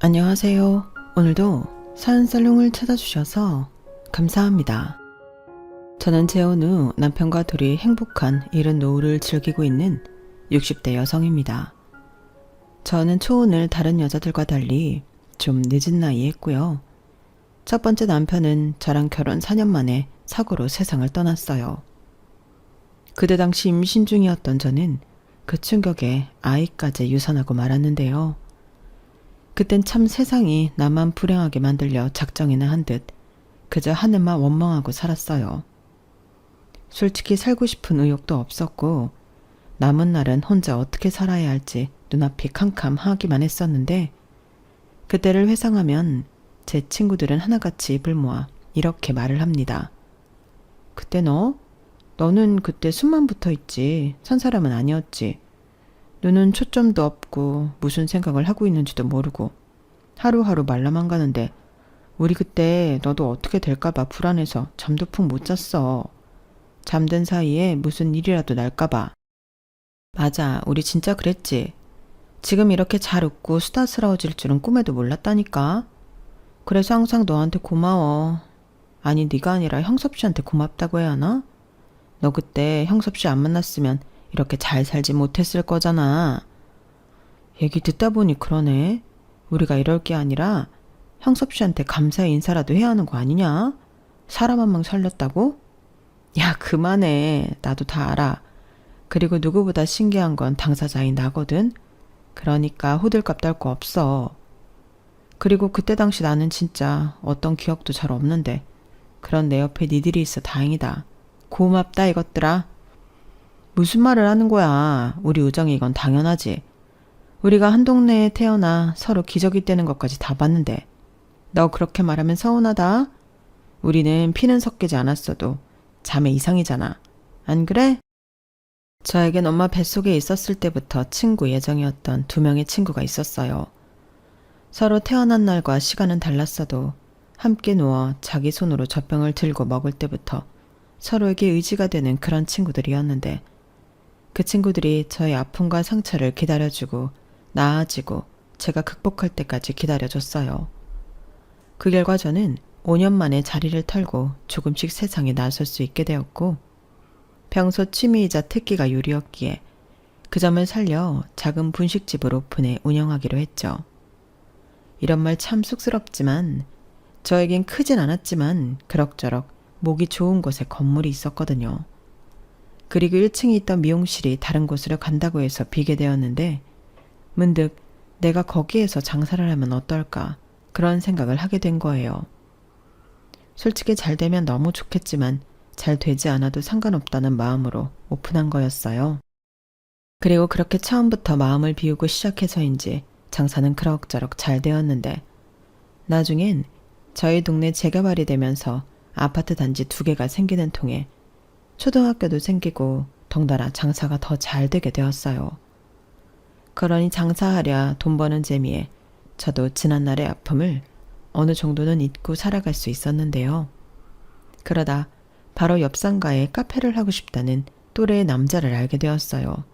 안녕하세요. 오늘도 사연살롱을 찾아주셔서 감사합니다. 저는 재혼 후 남편과 둘이 행복한 이른 노후를 즐기고 있는 60대 여성입니다. 저는 초혼을 다른 여자들과 달리 좀 늦은 나이에 했고요. 첫 번째 남편은 저랑 결혼 4년 만에 사고로 세상을 떠났어요. 그때 당시 임신 중이었던 저는 그 충격에 아이까지 유산하고 말았는데요. 그땐 참 세상이 나만 불행하게 만들려 작정이나 한 듯 그저 하늘만 원망하고 살았어요. 솔직히 살고 싶은 의욕도 없었고 남은 날은 혼자 어떻게 살아야 할지 눈앞이 캄캄하기만 했었는데 그때를 회상하면 제 친구들은 하나같이 입을 모아 이렇게 말을 합니다. 그때 너는 그때 숨만 붙어있지 산 사람은 아니었지. 눈은 초점도 없고 무슨 생각을 하고 있는지도 모르고 하루하루 말라만 가는데 우리 그때 너도 어떻게 될까봐 불안해서 잠도 푹 못 잤어. 잠든 사이에 무슨 일이라도 날까봐. 맞아, 우리 진짜 그랬지. 지금 이렇게 잘 웃고 수다스러워질 줄은 꿈에도 몰랐다니까. 그래서 항상 너한테 고마워. 아니 네가 아니라 형섭 씨한테 고맙다고 해야 하나? 너 그때 형섭 씨 안 만났으면 이렇게 잘 살지 못했을 거잖아. 얘기 듣다 보니 그러네. 우리가 이럴 게 아니라 형섭 씨한테 감사의 인사라도 해야 하는 거 아니냐? 사람 한 명 살렸다고? 야, 그만해. 나도 다 알아. 그리고 누구보다 신기한 건 당사자인 나거든. 그러니까 호들갑 떨 거 없어. 그리고 그때 당시 나는 진짜 어떤 기억도 잘 없는데 그런 내 옆에 니들이 있어 다행이다. 고맙다 이것들아. 무슨 말을 하는 거야. 우리 우정이 이건 당연하지. 우리가 한 동네에 태어나 서로 기저귀 떼는 것까지 다 봤는데 너 그렇게 말하면 서운하다. 우리는 피는 섞이지 않았어도 자매 이상이잖아. 안 그래? 저에겐 엄마 뱃속에 있었을 때부터 친구 예정이었던 2명의 친구가 있었어요. 서로 태어난 날과 시간은 달랐어도 함께 누워 자기 손으로 젖병을 들고 먹을 때부터 서로에게 의지가 되는 그런 친구들이었는데 그 친구들이 저의 아픔과 상처를 기다려주고 나아지고 제가 극복할 때까지 기다려줬어요. 그 결과 저는 5년 만에 자리를 털고 조금씩 세상에 나설 수 있게 되었고 평소 취미이자 특기가 요리였기에 그 점을 살려 작은 분식집을 오픈해 운영하기로 했죠. 이런 말 참 쑥스럽지만 저에겐 크진 않았지만 그럭저럭 목이 좋은 곳에 건물이 있었거든요. 그리고 1층에 있던 미용실이 다른 곳으로 간다고 해서 비게 되었는데 문득 내가 거기에서 장사를 하면 어떨까 그런 생각을 하게 된 거예요. 솔직히 잘 되면 너무 좋겠지만 잘 되지 않아도 상관없다는 마음으로 오픈한 거였어요. 그리고 그렇게 처음부터 마음을 비우고 시작해서인지 장사는 그럭저럭 잘 되었는데 나중엔 저희 동네 재개발이 되면서 아파트 단지 2개가 생기는 통에 초등학교도 생기고 덩달아 장사가 더 잘 되게 되었어요. 그러니 장사하랴 돈 버는 재미에 저도 지난날의 아픔을 어느 정도는 잊고 살아갈 수 있었는데요. 그러다 바로 옆 상가에 카페를 하고 싶다는 또래의 남자를 알게 되었어요.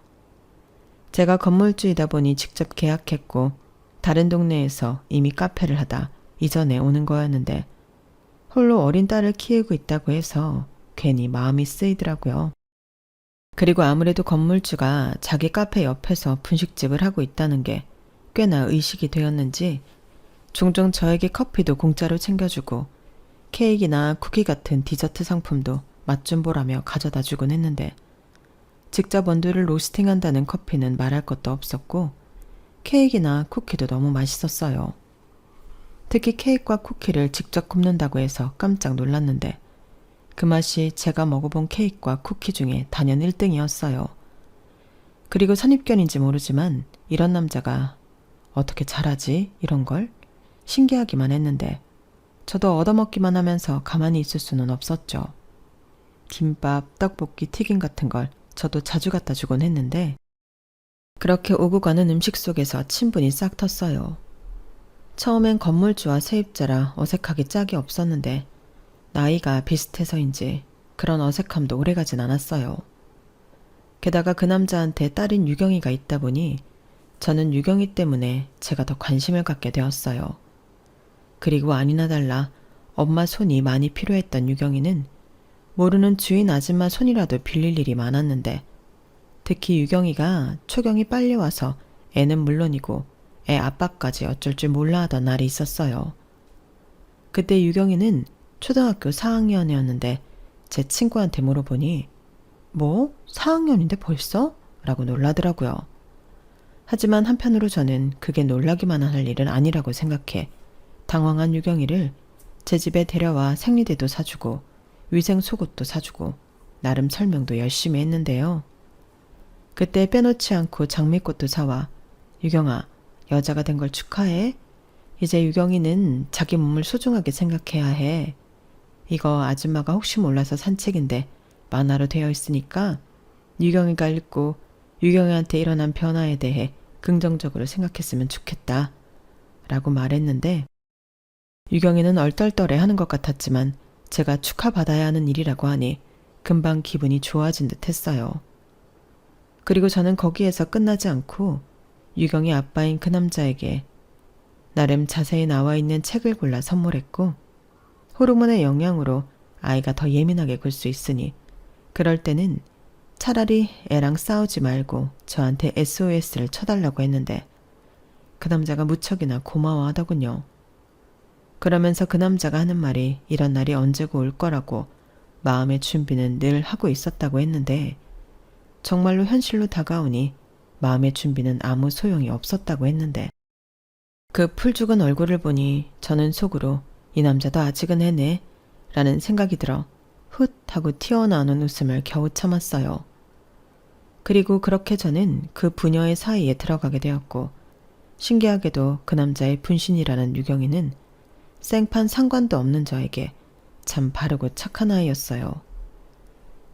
제가 건물주이다 보니 직접 계약했고 다른 동네에서 이미 카페를 하다 이전에 오는 거였는데 홀로 어린 딸을 키우고 있다고 해서 괜히 마음이 쓰이더라고요. 그리고 아무래도 건물주가 자기 카페 옆에서 분식집을 하고 있다는 게 꽤나 의식이 되었는지 종종 저에게 커피도 공짜로 챙겨주고 케이크나 쿠키 같은 디저트 상품도 맛 좀 보라며 가져다 주곤 했는데 직접 원두를 로스팅한다는 커피는 말할 것도 없었고 케이크나 쿠키도 너무 맛있었어요. 특히 케이크와 쿠키를 직접 굽는다고 해서 깜짝 놀랐는데 그 맛이 제가 먹어본 케이크와 쿠키 중에 단연 1등이었어요. 그리고 선입견인지 모르지만 이런 남자가 어떻게 잘하지? 이런 걸 신기하기만 했는데 저도 얻어먹기만 하면서 가만히 있을 수는 없었죠. 김밥, 떡볶이, 튀김 같은 걸 저도 자주 갖다 주곤 했는데 그렇게 오고 가는 음식 속에서 친분이 싹 텄어요. 처음엔 건물주와 세입자라 어색하기 짝이 없었는데 나이가 비슷해서인지 그런 어색함도 오래가진 않았어요. 게다가 그 남자한테 딸인 유경이가 있다 보니 저는 유경이 때문에 제가 더 관심을 갖게 되었어요. 그리고 아니나 달라 엄마 손이 많이 필요했던 유경이는 모르는 주인 아줌마 손이라도 빌릴 일이 많았는데, 특히 유경이가 초경이 빨리 와서 애는 물론이고 애 아빠까지 어쩔 줄 몰라 하던 날이 있었어요. 그때 유경이는 초등학교 4학년이었는데 제 친구한테 물어보니 뭐? 4학년인데 벌써? 라고 놀라더라고요. 하지만 한편으로 저는 그게 놀라기만 할 일은 아니라고 생각해 당황한 유경이를 제 집에 데려와 생리대도 사주고 위생 속옷도 사주고 나름 설명도 열심히 했는데요. 그때 빼놓지 않고 장미꽃도 사와 유경아, 여자가 된 걸 축하해. 이제 유경이는 자기 몸을 소중하게 생각해야 해. 이거 아줌마가 혹시 몰라서 산 책인데 만화로 되어 있으니까 유경이가 읽고 유경이한테 일어난 변화에 대해 긍정적으로 생각했으면 좋겠다. 라고 말했는데, 유경이는 얼떨떨해 하는 것 같았지만 제가 축하받아야 하는 일이라고 하니 금방 기분이 좋아진 듯 했어요. 그리고 저는 거기에서 끝나지 않고 유경이 아빠인 그 남자에게 나름 자세히 나와 있는 책을 골라 선물했고, 호르몬의 영향으로 아이가 더 예민하게 굴 수 있으니 그럴 때는 차라리 애랑 싸우지 말고 저한테 SOS를 쳐달라고 했는데, 그 남자가 무척이나 고마워하더군요. 그러면서 그 남자가 하는 말이 이런 날이 언제고 올 거라고 마음의 준비는 늘 하고 있었다고 했는데, 정말로 현실로 다가오니 마음의 준비는 아무 소용이 없었다고 했는데, 그 풀죽은 얼굴을 보니 저는 속으로 이 남자도 아직은 해내 라는 생각이 들어 훗 하고 튀어나오는 웃음을 겨우 참았어요. 그리고 그렇게 저는 그 부녀의 사이에 들어가게 되었고, 신기하게도 그 남자의 분신이라는 유경이는 생판 상관도 없는 저에게 참 바르고 착한 아이였어요.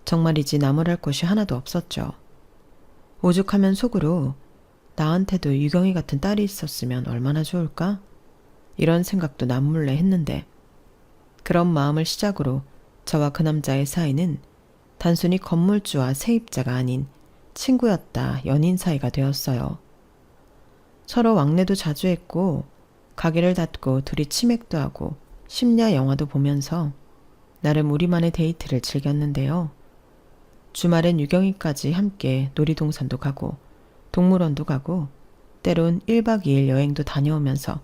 정말이지 나무랄 것이 하나도 없었죠. 오죽하면 속으로 나한테도 유경이 같은 딸이 있었으면 얼마나 좋을까? 이런 생각도 남몰래 했는데, 그런 마음을 시작으로 저와 그 남자의 사이는 단순히 건물주와 세입자가 아닌 친구였다 연인 사이가 되었어요. 서로 왕래도 자주 했고 가게를 닫고 둘이 치맥도 하고 심야 영화도 보면서 나름 우리만의 데이트를 즐겼는데요. 주말엔 유경이까지 함께 놀이동산도 가고 동물원도 가고 때론 1박 2일 여행도 다녀오면서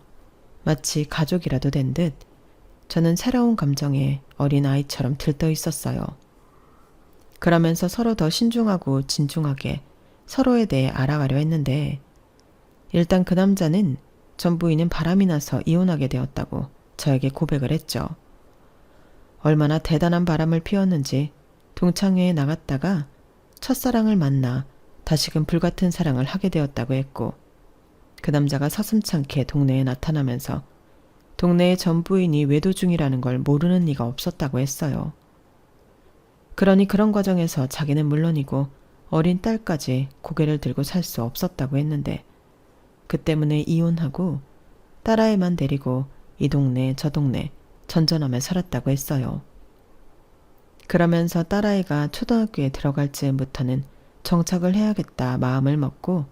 마치 가족이라도 된 듯 저는 새로운 감정에 어린 아이처럼 들떠 있었어요. 그러면서 서로 더 신중하고 진중하게 서로에 대해 알아가려 했는데, 일단 그 남자는 전 부인은 바람이 나서 이혼하게 되었다고 저에게 고백을 했죠. 얼마나 대단한 바람을 피웠는지 동창회에 나갔다가 첫사랑을 만나 다시금 불같은 사랑을 하게 되었다고 했고, 그 남자가 서슴찮게 동네에 나타나면서 동네의 전 부인이 외도 중이라는 걸 모르는 리가 없었다고 했어요. 그러니 그런 과정에서 자기는 물론이고 어린 딸까지 고개를 들고 살 수 없었다고 했는데, 그 때문에 이혼하고 딸아이만 데리고 이 동네 저 동네 전전하며 살았다고 했어요. 그러면서 딸아이가 초등학교에 들어갈 즈음부터는 정착을 해야겠다 마음을 먹고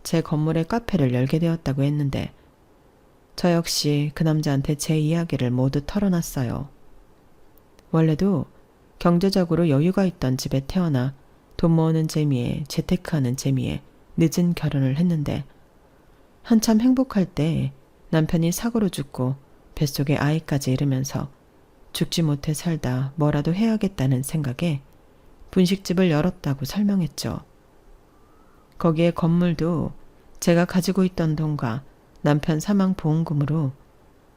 제 건물에 카페를 열게 되었다고 했는데, 저 역시 그 남자한테 제 이야기를 모두 털어놨어요. 원래도 경제적으로 여유가 있던 집에 태어나 돈 모으는 재미에 재테크하는 재미에 늦은 결혼을 했는데, 한참 행복할 때 남편이 사고로 죽고 뱃속에 아이까지 잃으면서 죽지 못해 살다 뭐라도 해야겠다는 생각에 분식집을 열었다고 설명했죠. 거기에 건물도 제가 가지고 있던 돈과 남편 사망 보험금으로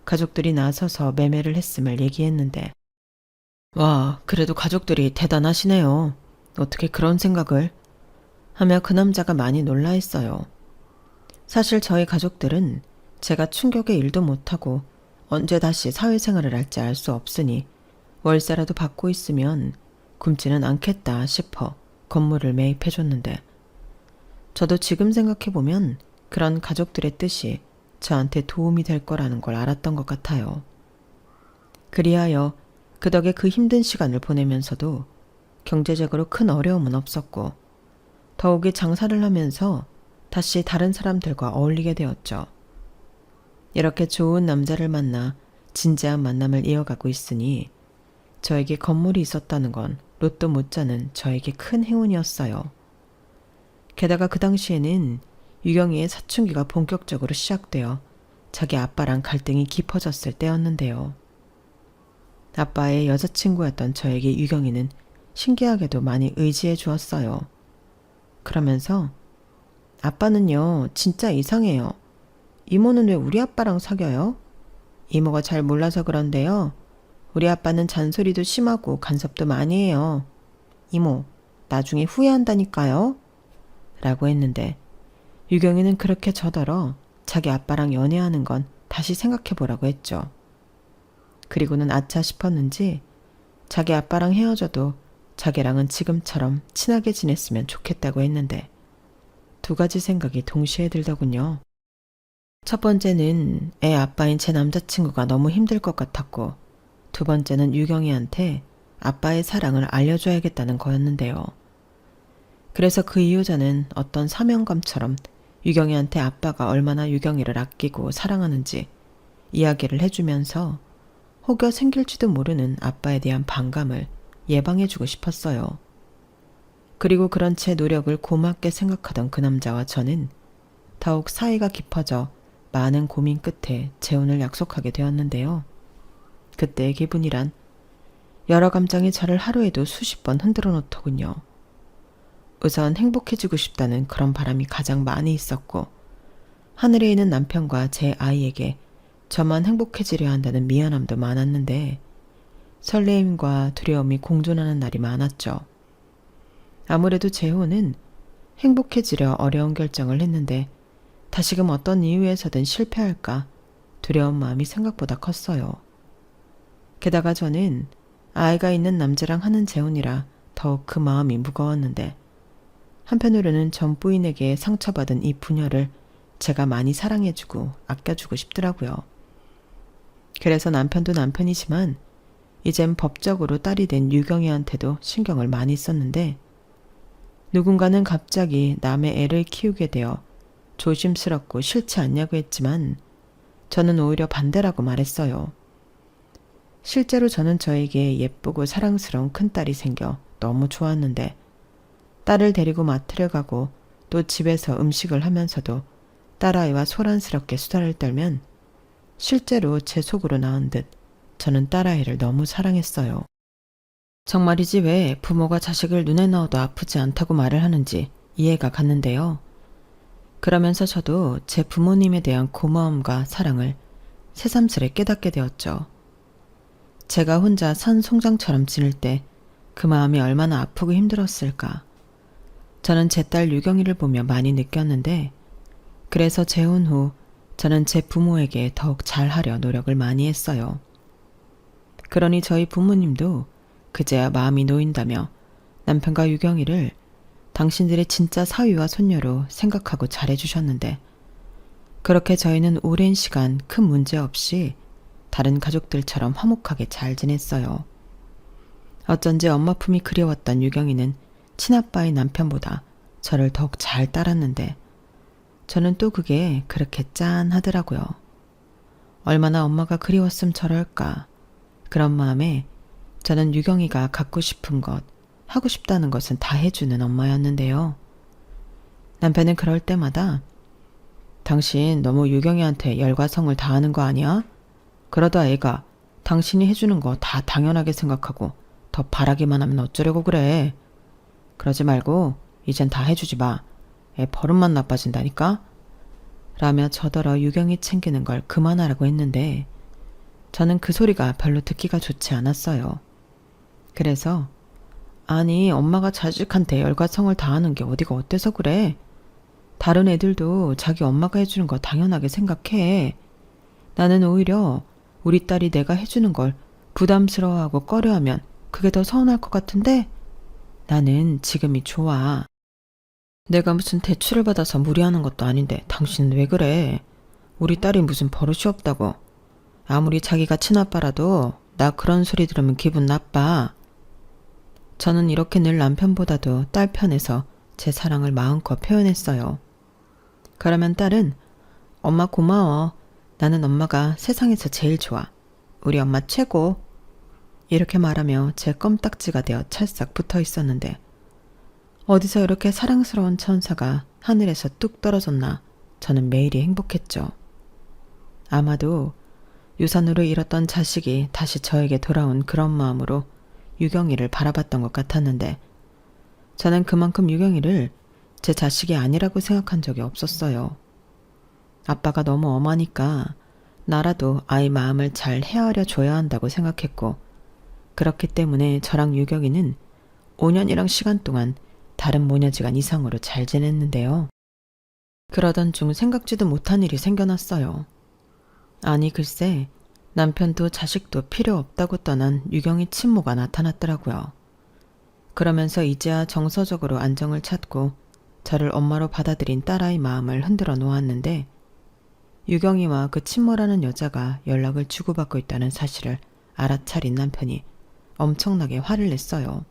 가족들이 나서서 매매를 했음을 얘기했는데, 와, 그래도 가족들이 대단하시네요. 어떻게 그런 생각을? 하며 그 남자가 많이 놀라했어요. 사실 저희 가족들은 제가 충격에 일도 못하고 언제 다시 사회생활을 할지 알 수 없으니 월세라도 받고 있으면 굶지는 않겠다 싶어 건물을 매입해줬는데, 저도 지금 생각해보면 그런 가족들의 뜻이 저한테 도움이 될 거라는 걸 알았던 것 같아요. 그리하여 그 덕에 그 힘든 시간을 보내면서도 경제적으로 큰 어려움은 없었고, 더욱이 장사를 하면서 다시 다른 사람들과 어울리게 되었죠. 이렇게 좋은 남자를 만나 진지한 만남을 이어가고 있으니 저에게 건물이 있었다는 건 로또 못 자는 저에게 큰 행운이었어요. 게다가 그 당시에는 유경이의 사춘기가 본격적으로 시작되어 자기 아빠랑 갈등이 깊어졌을 때였는데요. 아빠의 여자친구였던 저에게 유경이는 신기하게도 많이 의지해 주었어요. 그러면서 아빠는요, 진짜 이상해요. 이모는 왜 우리 아빠랑 사귀어요? 이모가 잘 몰라서 그런데요. 우리 아빠는 잔소리도 심하고 간섭도 많이 해요. 이모, 나중에 후회한다니까요. 라고 했는데 유경이는 그렇게 저더러 자기 아빠랑 연애하는 건 다시 생각해보라고 했죠. 그리고는 아차 싶었는지 자기 아빠랑 헤어져도 자기랑은 지금처럼 친하게 지냈으면 좋겠다고 했는데 두 가지 생각이 동시에 들더군요. 첫 번째는 애 아빠인 제 남자친구가 너무 힘들 것 같았고 두 번째는 유경이한테 아빠의 사랑을 알려줘야겠다는 거였는데요. 그래서 그 이후 저는 어떤 사명감처럼 유경이한테 아빠가 얼마나 유경이를 아끼고 사랑하는지 이야기를 해주면서 혹여 생길지도 모르는 아빠에 대한 반감을 예방해주고 싶었어요. 그리고 그런 제 노력을 고맙게 생각하던 그 남자와 저는 더욱 사이가 깊어져 많은 고민 끝에 재혼을 약속하게 되었는데요. 그때의 기분이란 여러 감정이 저를 하루에도 수십 번 흔들어 놓더군요. 우선 행복해지고 싶다는 그런 바람이 가장 많이 있었고 하늘에 있는 남편과 제 아이에게 저만 행복해지려 한다는 미안함도 많았는데 설레임과 두려움이 공존하는 날이 많았죠. 아무래도 재혼은 행복해지려 어려운 결정을 했는데 다시금 어떤 이유에서든 실패할까 두려운 마음이 생각보다 컸어요. 게다가 저는 아이가 있는 남자랑 하는 재혼이라 더욱 그 마음이 무거웠는데 한편으로는 전 부인에게 상처받은 이 부녀를 제가 많이 사랑해주고 아껴주고 싶더라고요. 그래서 남편도 남편이지만 이젠 법적으로 딸이 된 유경이한테도 신경을 많이 썼는데 누군가는 갑자기 남의 애를 키우게 되어 조심스럽고 싫지 않냐고 했지만 저는 오히려 반대라고 말했어요. 실제로 저는 저에게 예쁘고 사랑스러운 큰딸이 생겨 너무 좋았는데 딸을 데리고 마트를 가고 또 집에서 음식을 하면서도 딸아이와 소란스럽게 수다를 떨면 실제로 제 속으로 나온 듯 저는 딸아이를 너무 사랑했어요. 정말이지 왜 부모가 자식을 눈에 넣어도 아프지 않다고 말을 하는지 이해가 갔는데요. 그러면서 저도 제 부모님에 대한 고마움과 사랑을 새삼스레 깨닫게 되었죠. 제가 혼자 산 송장처럼 지낼 때 그 마음이 얼마나 아프고 힘들었을까. 저는 제 딸 유경이를 보며 많이 느꼈는데 그래서 재혼 후 저는 제 부모에게 더욱 잘하려 노력을 많이 했어요. 그러니 저희 부모님도 그제야 마음이 놓인다며 남편과 유경이를 당신들의 진짜 사위와 손녀로 생각하고 잘해주셨는데 그렇게 저희는 오랜 시간 큰 문제 없이 다른 가족들처럼 화목하게 잘 지냈어요. 어쩐지 엄마 품이 그리웠던 유경이는 친아빠의 남편보다 저를 더욱 잘 따랐는데 저는 또 그게 그렇게 짠하더라고요. 얼마나 엄마가 그리웠음 저럴까. 그런 마음에 저는 유경이가 갖고 싶은 것, 하고 싶다는 것은 다 해주는 엄마였는데요. 남편은 그럴 때마다 당신 너무 유경이한테 열과 성을 다하는 거 아니야? 그러다 애가 당신이 해주는 거 다 당연하게 생각하고 더 바라기만 하면 어쩌려고 그래. 그러지 말고 이젠 다 해주지 마. 애 버릇만 나빠진다니까? 라며 저더러 유경이 챙기는 걸 그만하라고 했는데 저는 그 소리가 별로 듣기가 좋지 않았어요. 그래서 아니 엄마가 자식한테 열과 성을 다하는 게 어디가 어때서 그래? 다른 애들도 자기 엄마가 해주는 거 당연하게 생각해. 나는 오히려 우리 딸이 내가 해주는 걸 부담스러워하고 꺼려하면 그게 더 서운할 것 같은데 나는 지금이 좋아. 내가 무슨 대출을 받아서 무리하는 것도 아닌데 당신은 왜 그래? 우리 딸이 무슨 버릇이 없다고. 아무리 자기가 친아빠라도 나 그런 소리 들으면 기분 나빠. 저는 이렇게 늘 남편보다도 딸 편에서 제 사랑을 마음껏 표현했어요. 그러면 딸은 엄마 고마워. 나는 엄마가 세상에서 제일 좋아. 우리 엄마 최고. 이렇게 말하며 제 껌딱지가 되어 찰싹 붙어 있었는데 어디서 이렇게 사랑스러운 천사가 하늘에서 뚝 떨어졌나 저는 매일이 행복했죠. 아마도 유산으로 잃었던 자식이 다시 저에게 돌아온 그런 마음으로 유경이를 바라봤던 것 같았는데 저는 그만큼 유경이를 제 자식이 아니라고 생각한 적이 없었어요. 아빠가 너무 엄하니까 나라도 아이 마음을 잘 헤아려 줘야 한다고 생각했고 그렇기 때문에 저랑 유경이는 5년이랑 시간 동안 다른 모녀지간 이상으로 잘 지냈는데요. 그러던 중 생각지도 못한 일이 생겨났어요. 아니 글쎄 남편도 자식도 필요 없다고 떠난 유경이 친모가 나타났더라고요. 그러면서 이제야 정서적으로 안정을 찾고 저를 엄마로 받아들인 딸아이 마음을 흔들어 놓았는데 유경이와 그 친모라는 여자가 연락을 주고받고 있다는 사실을 알아차린 남편이 엄청나게 화를 냈어요.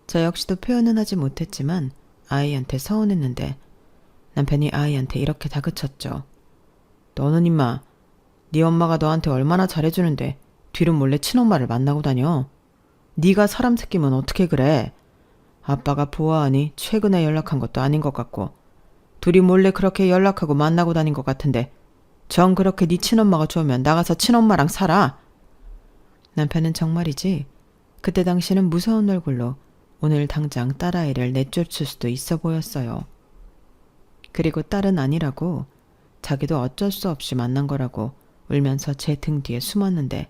저 역시도 표현은 하지 못했지만 아이한테 서운했는데 남편이 아이한테 이렇게 다그쳤죠. 너는 임마 네 엄마가 너한테 얼마나 잘해주는데 뒤로 몰래 친엄마를 만나고 다녀. 네가 사람 새끼면 어떻게 그래. 아빠가 보아하니 최근에 연락한 것도 아닌 것 같고 둘이 몰래 그렇게 연락하고 만나고 다닌 것 같은데 정 그렇게 네 친엄마가 좋으면 나가서 친엄마랑 살아. 남편은 정말이지 그때 당시는 무서운 얼굴로 오늘 당장 딸아이를 내쫓을 수도 있어 보였어요. 그리고 딸은 아니라고 자기도 어쩔 수 없이 만난 거라고 울면서 제 등 뒤에 숨었는데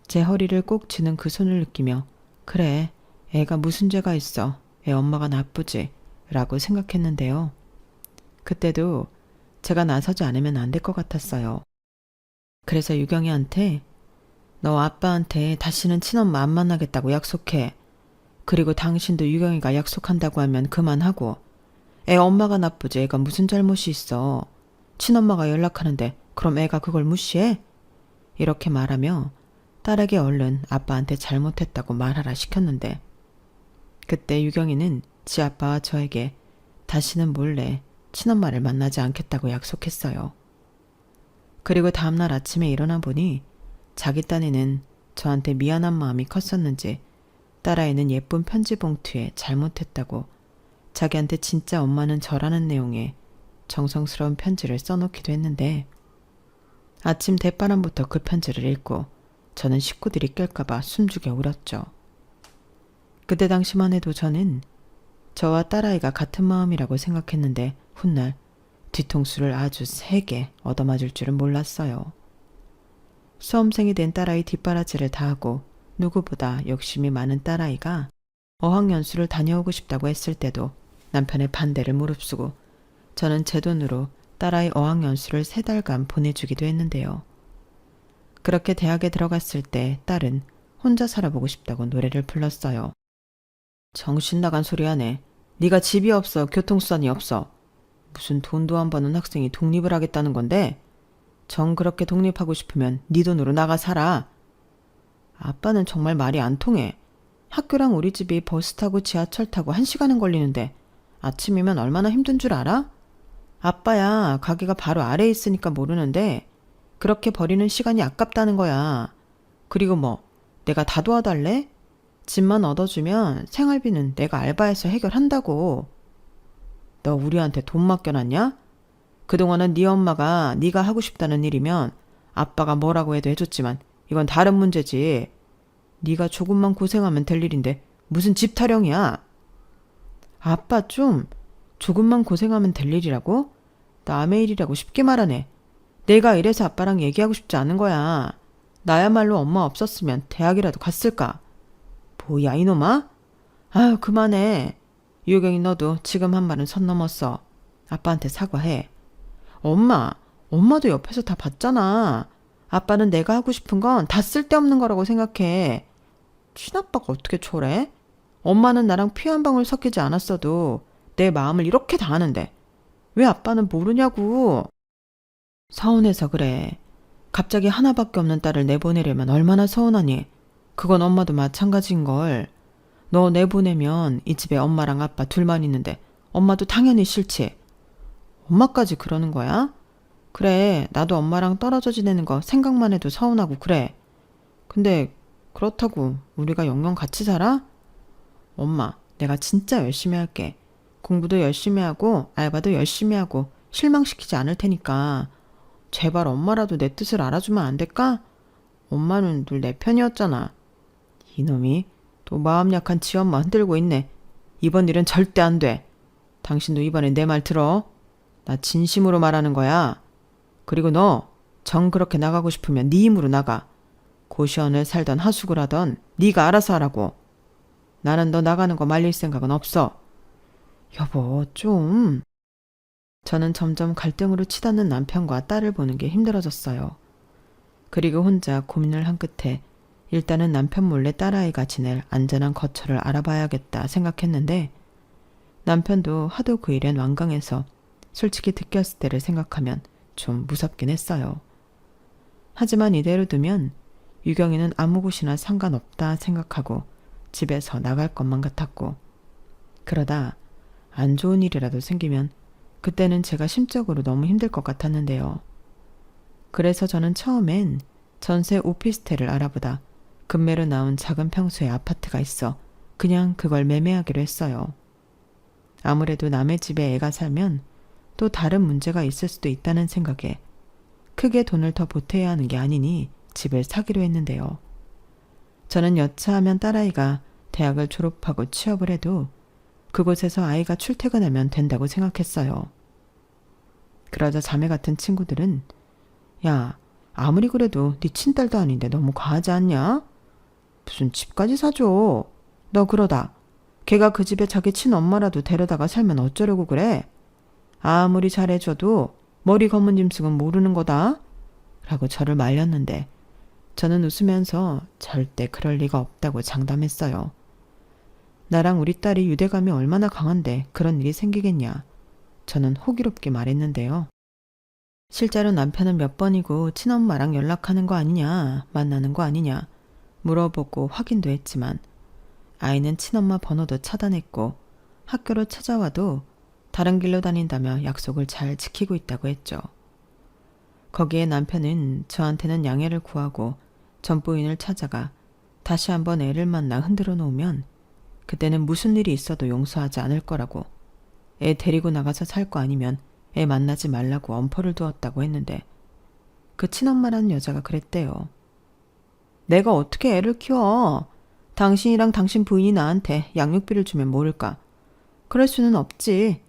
제 허리를 꼭 쥐는 그 손을 느끼며 그래 애가 무슨 죄가 있어 애 엄마가 나쁘지 라고 생각했는데요. 그때도 제가 나서지 않으면 안 될 것 같았어요. 그래서 유경이한테 너 아빠한테 다시는 친엄마 안 만나겠다고 약속해. 그리고 당신도 유경이가 약속한다고 하면 그만하고 애 엄마가 나쁘지 애가 무슨 잘못이 있어. 친엄마가 연락하는데 그럼 애가 그걸 무시해? 이렇게 말하며 딸에게 얼른 아빠한테 잘못했다고 말하라 시켰는데 그때 유경이는 지 아빠와 저에게 다시는 몰래 친엄마를 만나지 않겠다고 약속했어요. 그리고 다음날 아침에 일어나 보니 자기 딴에는 저한테 미안한 마음이 컸었는지 딸아이는 예쁜 편지 봉투에 잘못했다고 자기한테 진짜 엄마는 저라는 내용의 정성스러운 편지를 써놓기도 했는데 아침 대바람부터 그 편지를 읽고 저는 식구들이 깰까봐 숨죽여 울었죠. 그때 당시만 해도 저는 저와 딸아이가 같은 마음이라고 생각했는데 훗날 뒤통수를 아주 세게 얻어맞을 줄은 몰랐어요. 수험생이 된 딸아이 뒷바라지를 다하고 누구보다 욕심이 많은 딸아이가 어학연수를 다녀오고 싶다고 했을 때도 남편의 반대를 무릅쓰고 저는 제 돈으로 딸아이 어학연수를 3달간 보내주기도 했는데요. 그렇게 대학에 들어갔을 때 딸은 혼자 살아보고 싶다고 노래를 불렀어요. 정신 나간 소리 하네. 네가 집이 없어 교통수단이 없어. 무슨 돈도 안 버는 학생이 독립을 하겠다는 건데 정 그렇게 독립하고 싶으면 네 돈으로 나가 살아. 아빠는 정말 말이 안 통해. 학교랑 우리 집이 버스 타고 지하철 타고 1시간은 걸리는데 아침이면 얼마나 힘든 줄 알아? 아빠야 가게가 바로 아래에 있으니까 모르는데 그렇게 버리는 시간이 아깝다는 거야. 그리고 뭐 내가 다 도와달래? 집만 얻어주면 생활비는 내가 알바해서 해결한다고. 너 우리한테 돈 맡겨놨냐? 그동안은 네 엄마가 네가 하고 싶다는 일이면 아빠가 뭐라고 해도 해줬지만 이건 다른 문제지. 네가 조금만 고생하면 될 일인데 무슨 집 타령이야. 아빠 좀 조금만 고생하면 될 일이라고? 남의 일이라고 쉽게 말하네. 내가 이래서 아빠랑 얘기하고 싶지 않은 거야. 나야말로 엄마 없었으면 대학이라도 갔을까? 뭐야 이놈아? 아유 그만해. 유경이 너도 지금 한 말은 선 넘었어. 아빠한테 사과해. 엄마도 옆에서 다 봤잖아. 아빠는 내가 하고 싶은 건 다 쓸데없는 거라고 생각해. 친아빠가 어떻게 초래? 엄마는 나랑 피 한 방울 섞이지 않았어도 내 마음을 이렇게 다 아는데 왜 아빠는 모르냐고. 서운해서 그래. 갑자기 하나밖에 없는 딸을 내보내려면 얼마나 서운하니. 그건 엄마도 마찬가지인걸. 너 내보내면 이 집에 엄마랑 아빠 둘만 있는데 엄마도 당연히 싫지. 엄마까지 그러는 거야? 그래, 나도 엄마랑 떨어져 지내는 거 생각만 해도 서운하고 그래. 근데 그렇다고 우리가 영영 같이 살아? 엄마, 내가 진짜 열심히 할게. 공부도 열심히 하고 알바도 열심히 하고 실망시키지 않을 테니까 제발 엄마라도 내 뜻을 알아주면 안 될까? 엄마는 늘 내 편이었잖아. 이놈이 또 마음 약한 지 엄마 흔들고 있네. 이번 일은 절대 안 돼. 당신도 이번에 내 말 들어. 나 진심으로 말하는 거야. 그리고 너 정 그렇게 나가고 싶으면 네 힘으로 나가. 고시원을 살던 하숙을 하던 네가 알아서 하라고. 나는 너 나가는 거 말릴 생각은 없어. 여보, 좀. 저는 점점 갈등으로 치닫는 남편과 딸을 보는 게 힘들어졌어요. 그리고 혼자 고민을 한 끝에 일단은 남편 몰래 딸아이가 지낼 안전한 거처를 알아봐야겠다 생각했는데 남편도 하도 그 일엔 완강해서 솔직히 느꼈을 때를 생각하면 좀 무섭긴 했어요. 하지만 이대로 두면 유경이는 아무 곳이나 상관없다 생각하고 집에서 나갈 것만 같았고 그러다 안 좋은 일이라도 생기면 그때는 제가 심적으로 너무 힘들 것 같았는데요. 그래서 저는 처음엔 전세 오피스텔을 알아보다 급매로 나온 작은 평수의 아파트가 있어 그냥 그걸 매매하기로 했어요. 아무래도 남의 집에 애가 살면 또 다른 문제가 있을 수도 있다는 생각에 크게 돈을 더 보태야 하는 게 아니니 집을 사기로 했는데요. 저는 여차하면 딸아이가 대학을 졸업하고 취업을 해도 그곳에서 아이가 출퇴근하면 된다고 생각했어요. 그러자 자매 같은 친구들은 야, 아무리 그래도 네 친딸도 아닌데 너무 과하지 않냐? 무슨 집까지 사줘. 너 그러다 걔가 그 집에 자기 친엄마라도 데려다가 살면 어쩌려고 그래? 아무리 잘해줘도 머리 검은 짐승은 모르는 거다. 라고 저를 말렸는데 저는 웃으면서 절대 그럴 리가 없다고 장담했어요. 나랑 우리 딸이 유대감이 얼마나 강한데 그런 일이 생기겠냐. 저는 호기롭게 말했는데요. 실제로 남편은 몇 번이고 친엄마랑 연락하는 거 아니냐, 만나는 거 아니냐 물어보고 확인도 했지만 아이는 친엄마 번호도 차단했고 학교로 찾아와도 다른 길로 다닌다며 약속을 잘 지키고 있다고 했죠. 거기에 남편은 저한테는 양해를 구하고 전부인을 찾아가 다시 한번 애를 만나 흔들어 놓으면 그때는 무슨 일이 있어도 용서하지 않을 거라고 애 데리고 나가서 살 거 아니면 애 만나지 말라고 엄포를 두었다고 했는데 그 친엄마라는 여자가 그랬대요. 내가 어떻게 애를 키워? 당신이랑 당신 부인이 나한테 양육비를 주면 모를까? 그럴 수는 없지.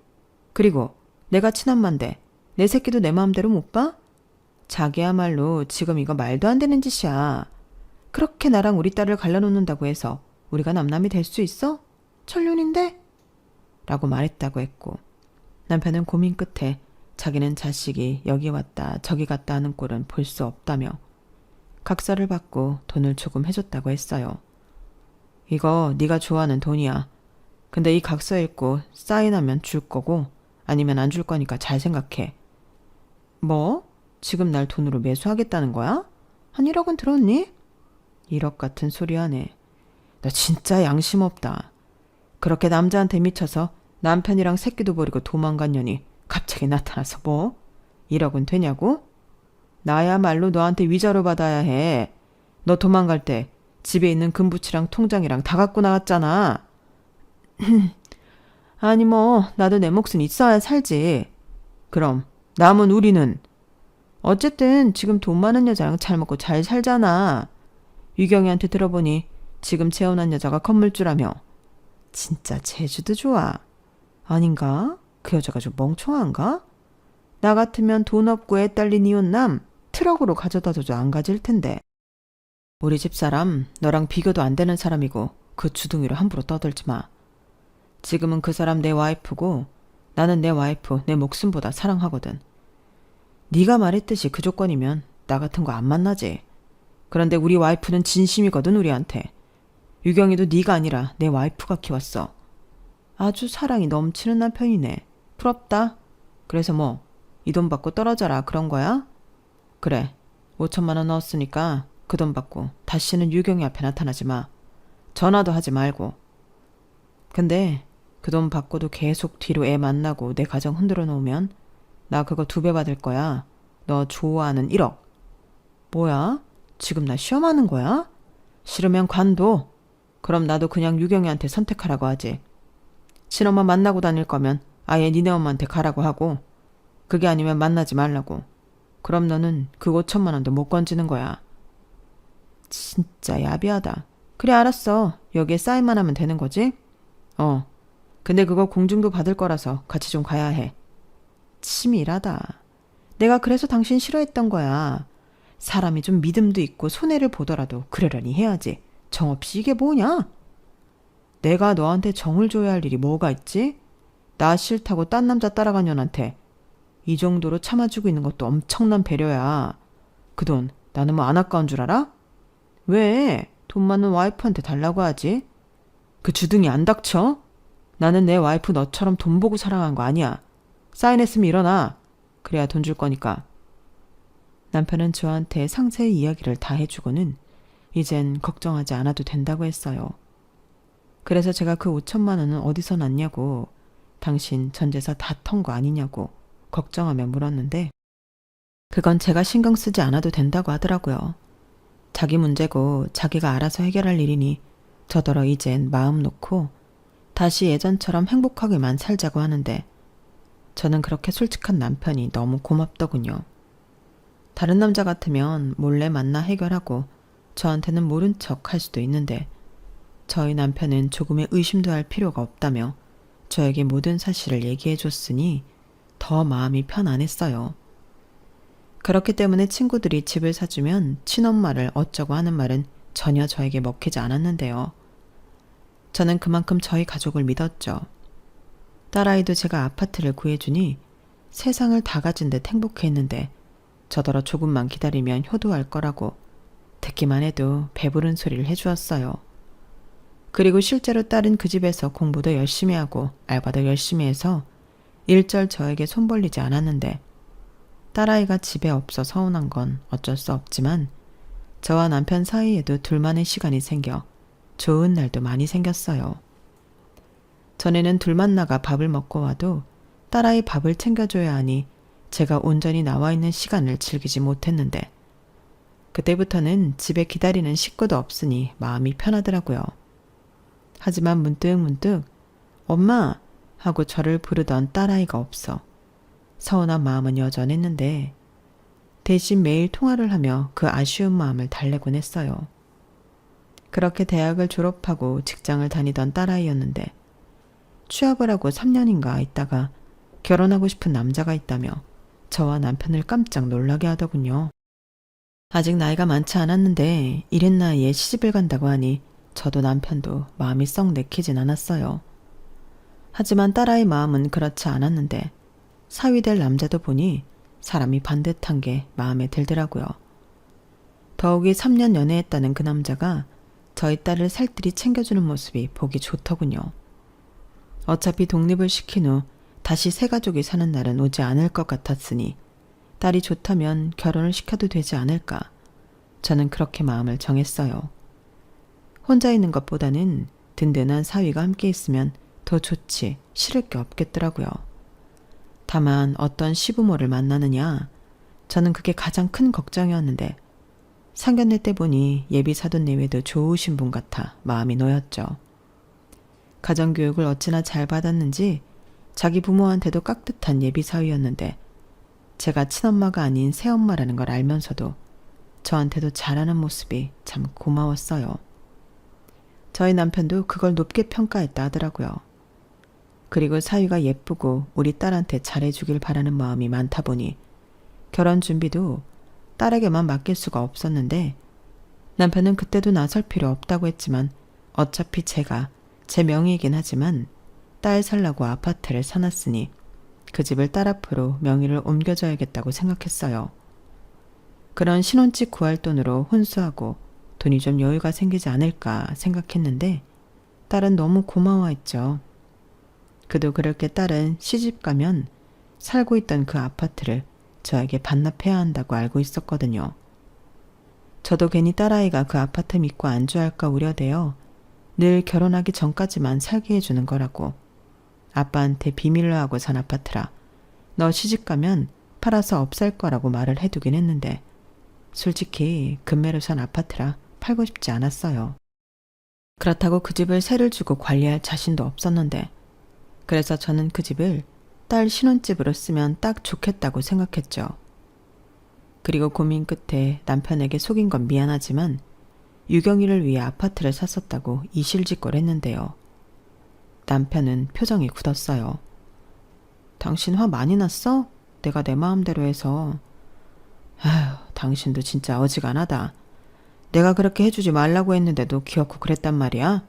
그리고 내가 친엄마인데 내 새끼도 내 마음대로 못 봐? 자기야말로 지금 이거 말도 안 되는 짓이야. 그렇게 나랑 우리 딸을 갈라놓는다고 해서 우리가 남남이 될 수 있어? 천륜인데? 라고 말했다고 했고 남편은 고민 끝에 자기는 자식이 여기 왔다 저기 갔다 하는 꼴은 볼 수 없다며 각서를 받고 돈을 조금 해줬다고 했어요. 이거 네가 좋아하는 돈이야. 근데 이 각서 읽고 사인하면 줄 거고 아니면 안 줄 거니까 잘 생각해. 뭐? 지금 날 돈으로 매수하겠다는 거야? 한 1억은 들었니? 1억 같은 소리 하네. 너 진짜 양심 없다. 그렇게 남자한테 미쳐서 남편이랑 새끼도 버리고 도망간 년이 갑자기 나타나서 뭐? 1억은 되냐고? 나야말로 너한테 위자료 받아야 해. 너 도망갈 때 집에 있는 금부치랑 통장이랑 다 갖고 나갔잖아. 아니 뭐 나도 내 몫은 있어야 살지. 그럼 남은 우리는? 어쨌든 지금 돈 많은 여자랑 잘 먹고 잘 살잖아. 유경이한테 들어보니 지금 재혼한 여자가 건물주라며. 진짜 제주도 좋아. 아닌가? 그 여자가 좀 멍청한가? 나 같으면 돈 없고 애 딸린 이혼남 트럭으로 가져다 줘도 안 가질 텐데. 우리 집사람 너랑 비교도 안 되는 사람이고 그 주둥이로 함부로 떠들지 마. 지금은 그 사람 내 와이프고 나는 내 와이프 내 목숨보다 사랑하거든. 네가 말했듯이 그 조건이면 나 같은 거 안 만나지. 그런데 우리 와이프는 진심이거든 우리한테. 유경이도 네가 아니라 내 와이프가 키웠어. 아주 사랑이 넘치는 남편이네. 부럽다. 그래서 뭐 이 돈 받고 떨어져라 그런 거야? 그래. 5천만 원 넣었으니까 그 돈 받고 다시는 유경이 앞에 나타나지 마. 전화도 하지 말고. 근데 그 돈 받고도 계속 뒤로 애 만나고 내 가정 흔들어 놓으면 나 그거 2배 받을 거야. 너 좋아하는 1억. 뭐야? 지금 나 시험하는 거야? 싫으면 관둬. 그럼 나도 그냥 유경이한테 선택하라고 하지. 친엄마 만나고 다닐 거면 아예 니네 엄마한테 가라고 하고, 그게 아니면 만나지 말라고. 그럼 너는 그 5천만 원도 못 건지는 거야. 진짜 야비하다. 그래, 알았어. 여기에 사인만 하면 되는 거지? 근데 그거 공증도 받을 거라서 같이 좀 가야 해. 치밀하다. 내가 그래서 당신 싫어했던 거야. 사람이 좀 믿음도 있고 손해를 보더라도 그러려니 해야지. 정없이 이게 뭐냐? 내가 너한테 정을 줘야 할 일이 뭐가 있지? 나 싫다고 딴 남자 따라간 년한테 이 정도로 참아주고 있는 것도 엄청난 배려야. 그 돈 나는 뭐 안 아까운 줄 알아? 왜? 돈 많은 와이프한테 달라고 하지? 그 주둥이 안 닥쳐? 나는 내 와이프 너처럼 돈 보고 사랑한 거 아니야. 사인했으면 일어나. 그래야 돈 줄 거니까. 남편은 저한테 상세히 이야기를 다 해주고는 이젠 걱정하지 않아도 된다고 했어요. 그래서 제가 그 5천만 원은 어디서 났냐고, 당신 전재사 다 턴 거 아니냐고 걱정하며 물었는데, 그건 제가 신경 쓰지 않아도 된다고 하더라고요. 자기 문제고 자기가 알아서 해결할 일이니 저더러 이젠 마음 놓고 다시 예전처럼 행복하게만 살자고 하는데, 저는 그렇게 솔직한 남편이 너무 고맙더군요. 다른 남자 같으면 몰래 만나 해결하고 저한테는 모른 척 할 수도 있는데, 저희 남편은 조금의 의심도 할 필요가 없다며 저에게 모든 사실을 얘기해 줬으니 더 마음이 편안했어요. 그렇기 때문에 친구들이 집을 사주면 친엄마를 어쩌고 하는 말은 전혀 저에게 먹히지 않았는데요. 저는 그만큼 저희 가족을 믿었죠. 딸아이도 제가 아파트를 구해주니 세상을 다 가진 듯 행복해했는데, 저더러 조금만 기다리면 효도할 거라고 듣기만 해도 배부른 소리를 해주었어요. 그리고 실제로 딸은 그 집에서 공부도 열심히 하고 알바도 열심히 해서 일절 저에게 손 벌리지 않았는데, 딸아이가 집에 없어 서운한 건 어쩔 수 없지만 저와 남편 사이에도 둘만의 시간이 생겨 좋은 날도 많이 생겼어요. 전에는 둘만 나가 밥을 먹고 와도 딸아이 밥을 챙겨줘야 하니 제가 온전히 나와 있는 시간을 즐기지 못했는데, 그때부터는 집에 기다리는 식구도 없으니 마음이 편하더라고요. 하지만 문득 엄마 하고 저를 부르던 딸아이가 없어 서운한 마음은 여전했는데, 대신 매일 통화를 하며 그 아쉬운 마음을 달래곤 했어요. 그렇게 대학을 졸업하고 직장을 다니던 딸아이였는데, 취업을 하고 3년인가 있다가 결혼하고 싶은 남자가 있다며 저와 남편을 깜짝 놀라게 하더군요. 아직 나이가 많지 않았는데 이른 나이에 시집을 간다고 하니 저도 남편도 마음이 썩 내키진 않았어요. 하지만 딸아이 마음은 그렇지 않았는데, 사위될 남자도 보니 사람이 반듯한 게 마음에 들더라고요. 더욱이 3년 연애했다는 그 남자가 저희 딸을 살뜰히 챙겨주는 모습이 보기 좋더군요. 어차피 독립을 시킨 후 다시 새 가족이 사는 날은 오지 않을 것 같았으니 딸이 좋다면 결혼을 시켜도 되지 않을까. 저는 그렇게 마음을 정했어요. 혼자 있는 것보다는 든든한 사위가 함께 있으면 더 좋지 싫을 게 없겠더라고요. 다만 어떤 시부모를 만나느냐, 저는 그게 가장 큰 걱정이었는데, 상견례 때 보니 예비 사돈 내외도 좋으신 분 같아 마음이 놓였죠. 가정교육을 어찌나 잘 받았는지 자기 부모한테도 깍듯한 예비 사위였는데, 제가 친엄마가 아닌 새엄마라는 걸 알면서도 저한테도 잘하는 모습이 참 고마웠어요. 저희 남편도 그걸 높게 평가했다 하더라고요. 그리고 사위가 예쁘고 우리 딸한테 잘해주길 바라는 마음이 많다 보니 결혼 준비도 딸에게만 맡길 수가 없었는데, 남편은 그때도 나설 필요 없다고 했지만 어차피 제가 제 명의이긴 하지만 딸 살라고 아파트를 사놨으니 그 집을 딸 앞으로 명의를 옮겨줘야겠다고 생각했어요. 그런 신혼집 구할 돈으로 혼수하고 돈이 좀 여유가 생기지 않을까 생각했는데, 딸은 너무 고마워했죠. 그도 그렇게 딸은 시집 가면 살고 있던 그 아파트를 저에게 반납해야 한다고 알고 있었거든요. 저도 괜히 딸아이가 그 아파트 믿고 안주할까 우려되어 늘 결혼하기 전까지만 살게 해주는 거라고, 아빠한테 비밀로 하고 산 아파트라 너 시집가면 팔아서 없앨 거라고 말을 해두긴 했는데 솔직히 금매로 산 아파트라 팔고 싶지 않았어요. 그렇다고 그 집을 세를 주고 관리할 자신도 없었는데 그래서 저는 그 집을 딸 신혼집으로 쓰면 딱 좋겠다고 생각했죠. 그리고 고민 끝에 남편에게 속인 건 미안하지만 유경이를 위해 아파트를 샀었다고 이실직고를 했는데요. 남편은 표정이 굳었어요. 당신 화 많이 났어? 내가 내 마음대로 해서. 아휴, 당신도 진짜 어지간하다. 내가 그렇게 해주지 말라고 했는데도 기어코 그랬단 말이야?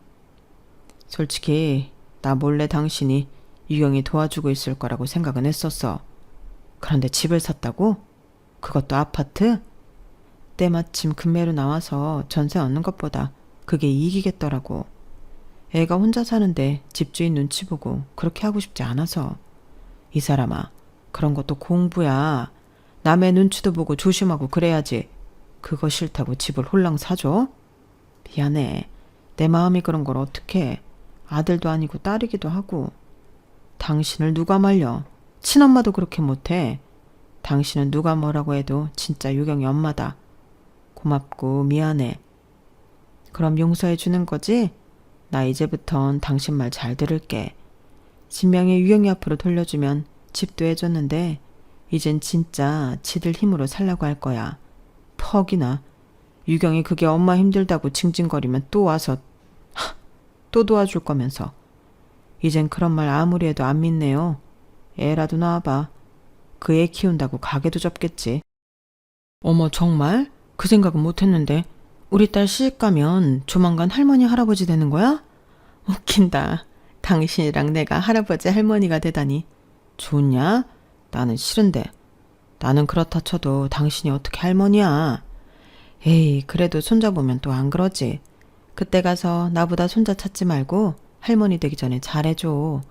솔직히 나 몰래 당신이 유경이 도와주고 있을 거라고 생각은 했었어. 그런데 집을 샀다고? 그것도 아파트? 때마침 금매로 나와서 전세 얻는 것보다 그게 이익이겠더라고. 애가 혼자 사는데 집주인 눈치 보고 그렇게 하고 싶지 않아서. 이 사람아, 그런 것도 공부야. 남의 눈치도 보고 조심하고 그래야지. 그거 싫다고 집을 홀랑 사줘? 미안해. 내 마음이 그런 걸 어떡해. 아들도 아니고 딸이기도 하고. 당신을 누가 말려. 친엄마도 그렇게 못해. 당신은 누가 뭐라고 해도 진짜 유경이 엄마다. 고맙고 미안해. 그럼 용서해 주는 거지? 나 이제부턴 당신 말 잘 들을게. 진명의 유경이 앞으로 돌려주면 집도 해줬는데 이젠 진짜 지들 힘으로 살라고 할 거야. 퍽이나. 유경이 그게 엄마 힘들다고 징징거리면 또 와서 또 도와줄 거면서. 이젠 그런 말 아무리 해도 안 믿네요. 애라도 낳아봐. 그 애 키운다고 가게도 접겠지. 어머, 정말? 그 생각은 못했는데. 우리 딸 시집가면 조만간 할머니 할아버지 되는 거야? 웃긴다. 당신이랑 내가 할아버지 할머니가 되다니. 좋냐? 나는 싫은데. 나는 그렇다 쳐도 당신이 어떻게 할머니야. 에이, 그래도 손자 보면 또 안 그러지. 그때 가서 나보다 손자 찾지 말고 할머니 되기 전에 잘해줘.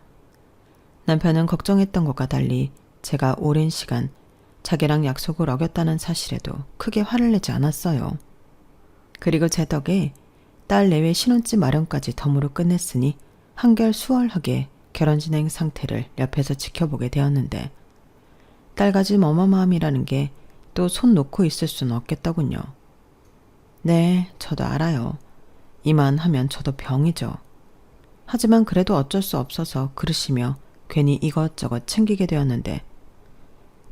남편은 걱정했던 것과 달리 제가 오랜 시간 자기랑 약속을 어겼다는 사실에도 크게 화를 내지 않았어요. 그리고 제 덕에 딸 내외 신혼집 마련까지 덤으로 끝냈으니 한결 수월하게 결혼 진행 상태를 옆에서 지켜보게 되었는데 딸가짐 어마마함이라는 게 또 손 놓고 있을 수는 없겠더군요. 네, 저도 알아요. 이만하면 저도 병이죠. 하지만 그래도 어쩔 수 없어서 그러시며 괜히 이것저것 챙기게 되었는데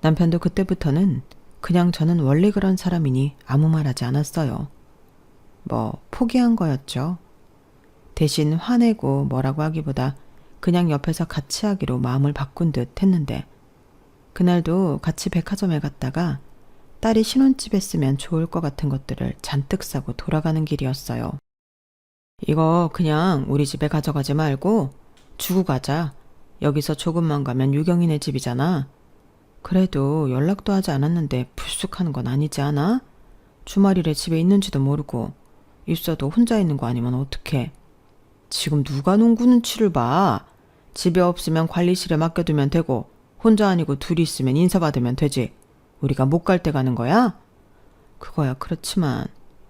남편도 그때부터는 그냥 저는 원래 그런 사람이니 아무 말 하지 않았어요. 뭐 포기한 거였죠. 대신 화내고 뭐라고 하기보다 그냥 옆에서 같이 하기로 마음을 바꾼 듯 했는데 그날도 같이 백화점에 갔다가 딸이 신혼집에 쓰면 좋을 것 같은 것들을 잔뜩 사고 돌아가는 길이었어요. 이거 그냥 우리 집에 가져가지 말고 주고 가자. 여기서 조금만 가면 유경이네 집이잖아. 그래도 연락도 하지 않았는데 불쑥 하는 건 아니지 않아? 주말이래 집에 있는지도 모르고. 있어도 혼자 있는 거 아니면 어떡해. 지금 누가 농구 눈치를 봐. 집에 없으면 관리실에 맡겨두면 되고 혼자 아니고 둘이 있으면 인사받으면 되지. 우리가 못 갈 때 가는 거야? 그거야 그렇지만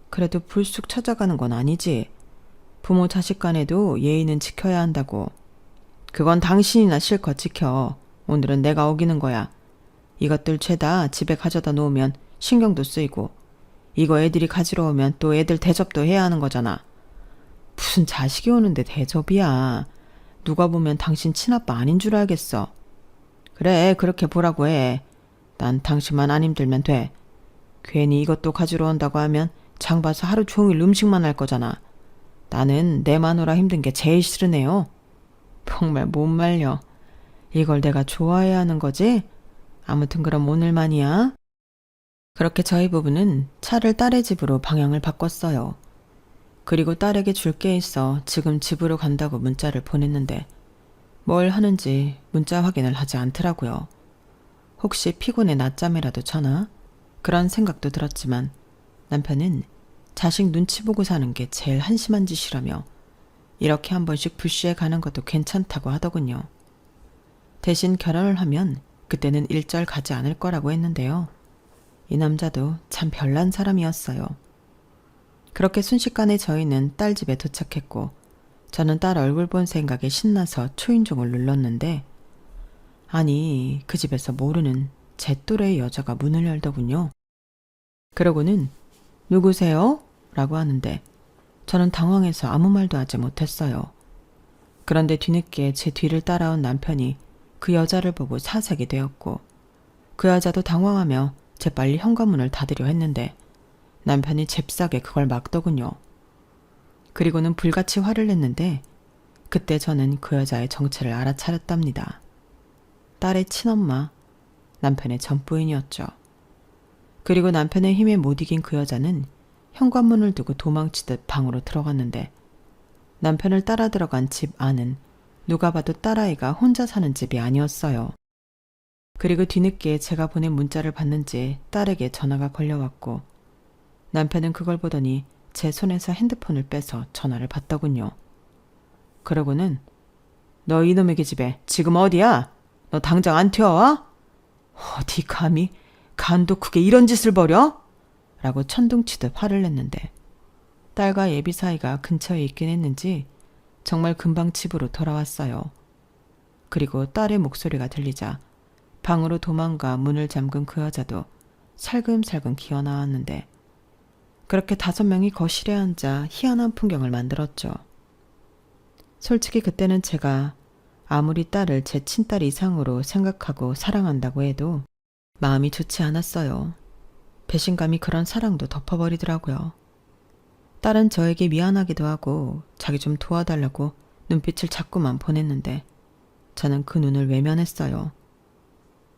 그래도 불쑥 찾아가는 건 아니지. 부모 자식 간에도 예의는 지켜야 한다고. 그건 당신이나 실컷 지켜. 오늘은 내가 어기는 거야. 이것들 죄다 집에 가져다 놓으면 신경도 쓰이고 이거 애들이 가지러 오면 또 애들 대접도 해야 하는 거잖아. 무슨 자식이 오는데 대접이야. 누가 보면 당신 친아빠 아닌 줄 알겠어. 그래, 그렇게 보라고 해. 난 당신만 안 힘들면 돼. 괜히 이것도 가지러 온다고 하면 장 봐서 하루 종일 음식만 할 거잖아. 나는 내 마누라 힘든 게 제일 싫으네요. 정말 못 말려. 이걸 내가 좋아해야 하는 거지? 아무튼 그럼 오늘만이야. 그렇게 저희 부부는 차를 딸의 집으로 방향을 바꿨어요. 그리고 딸에게 줄 게 있어 지금 집으로 간다고 문자를 보냈는데 뭘 하는지 문자 확인을 하지 않더라고요. 혹시 피곤해 낮잠이라도 자나? 그런 생각도 들었지만 남편은 자식 눈치 보고 사는 게 제일 한심한 짓이라며 이렇게 한 번씩 부시해 가는 것도 괜찮다고 하더군요. 대신 결혼을 하면 그때는 일절 가지 않을 거라고 했는데요. 이 남자도 참 별난 사람이었어요. 그렇게 순식간에 저희는 딸 집에 도착했고 저는 딸 얼굴 본 생각에 신나서 초인종을 눌렀는데 아니, 그 집에서 모르는 제 또래의 여자가 문을 열더군요. 그러고는 누구세요? 라고 하는데 저는 당황해서 아무 말도 하지 못했어요. 그런데 뒤늦게 제 뒤를 따라온 남편이 그 여자를 보고 사색이 되었고 그 여자도 당황하며 재빨리 현관문을 닫으려 했는데 남편이 잽싸게 그걸 막더군요. 그리고는 불같이 화를 냈는데 그때 저는 그 여자의 정체를 알아차렸답니다. 딸의 친엄마, 남편의 전부인이었죠. 그리고 남편의 힘에 못 이긴 그 여자는 현관문을 두고 도망치듯 방으로 들어갔는데 남편을 따라 들어간 집 안은 누가 봐도 딸아이가 혼자 사는 집이 아니었어요. 그리고 뒤늦게 제가 보낸 문자를 봤는지 딸에게 전화가 걸려왔고 남편은 그걸 보더니 제 손에서 핸드폰을 빼서 전화를 받더군요. 그러고는 너 이놈의 기집애 지금 어디야? 너 당장 안 튀어와? 어디 감히 간도 크게 이런 짓을 벌여? 라고 천둥치듯 화를 냈는데 딸과 예비 사이가 근처에 있긴 했는지 정말 금방 집으로 돌아왔어요. 그리고 딸의 목소리가 들리자 방으로 도망가 문을 잠근 그 여자도 살금살금 기어나왔는데 그렇게 5명이 거실에 앉아 희한한 풍경을 만들었죠. 솔직히 그때는 제가 아무리 딸을 제 친딸 이상으로 생각하고 사랑한다고 해도 마음이 좋지 않았어요. 배신감이 그런 사랑도 덮어버리더라고요. 딸은 저에게 미안하기도 하고 자기 좀 도와달라고 눈빛을 자꾸만 보냈는데 저는 그 눈을 외면했어요.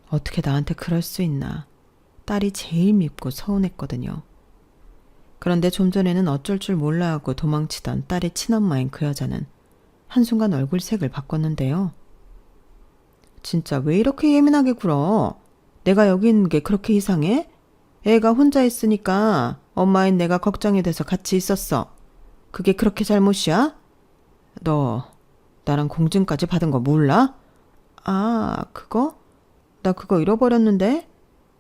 어떻게 나한테 그럴 수 있나. 딸이 제일 밉고 서운했거든요. 그런데 좀 전에는 어쩔 줄 몰라 하고 도망치던 딸의 친엄마인 그 여자는 한순간 얼굴색을 바꿨는데요. 진짜 왜 이렇게 예민하게 굴어? 내가 여기 있는 게 그렇게 이상해? 애가 혼자 있으니까 엄마인 내가 걱정이 돼서 같이 있었어. 그게 그렇게 잘못이야? 너 나랑 공증까지 받은 거 몰라? 아, 그거? 나 그거 잃어버렸는데?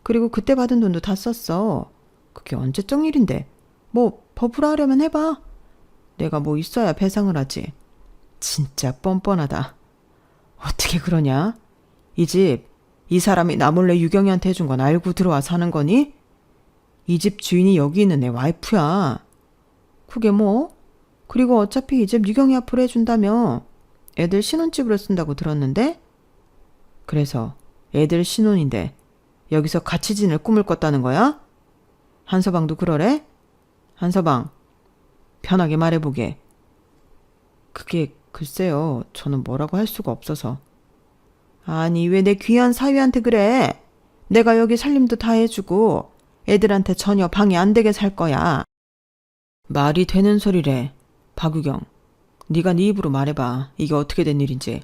그리고 그때 받은 돈도 다 썼어. 그게 언제적 일인데? 뭐 법으로 하려면 해봐. 내가 뭐 있어야 배상을 하지. 진짜 뻔뻔하다. 어떻게 그러냐? 이 집, 이 사람이 나 몰래 유경이한테 해준 건 알고 들어와 사는 거니? 이 집 주인이 여기 있는 내 와이프야. 그게 뭐? 그리고 어차피 이 집 유경이 앞으로 해준다며. 애들 신혼집으로 쓴다고 들었는데? 그래서 애들 신혼인데 여기서 같이 지낼 꿈을 꿨다는 거야? 한서방도 그러래? 한서방, 편하게 말해보게. 그게 글쎄요. 저는 뭐라고 할 수가 없어서. 아니 왜 내 귀한 사위한테 그래? 내가 여기 살림도 다 해주고 애들한테 전혀 방해 안 되게 살 거야. 말이 되는 소리래. 박유경, 네가 네 입으로 말해봐. 이게 어떻게 된 일인지.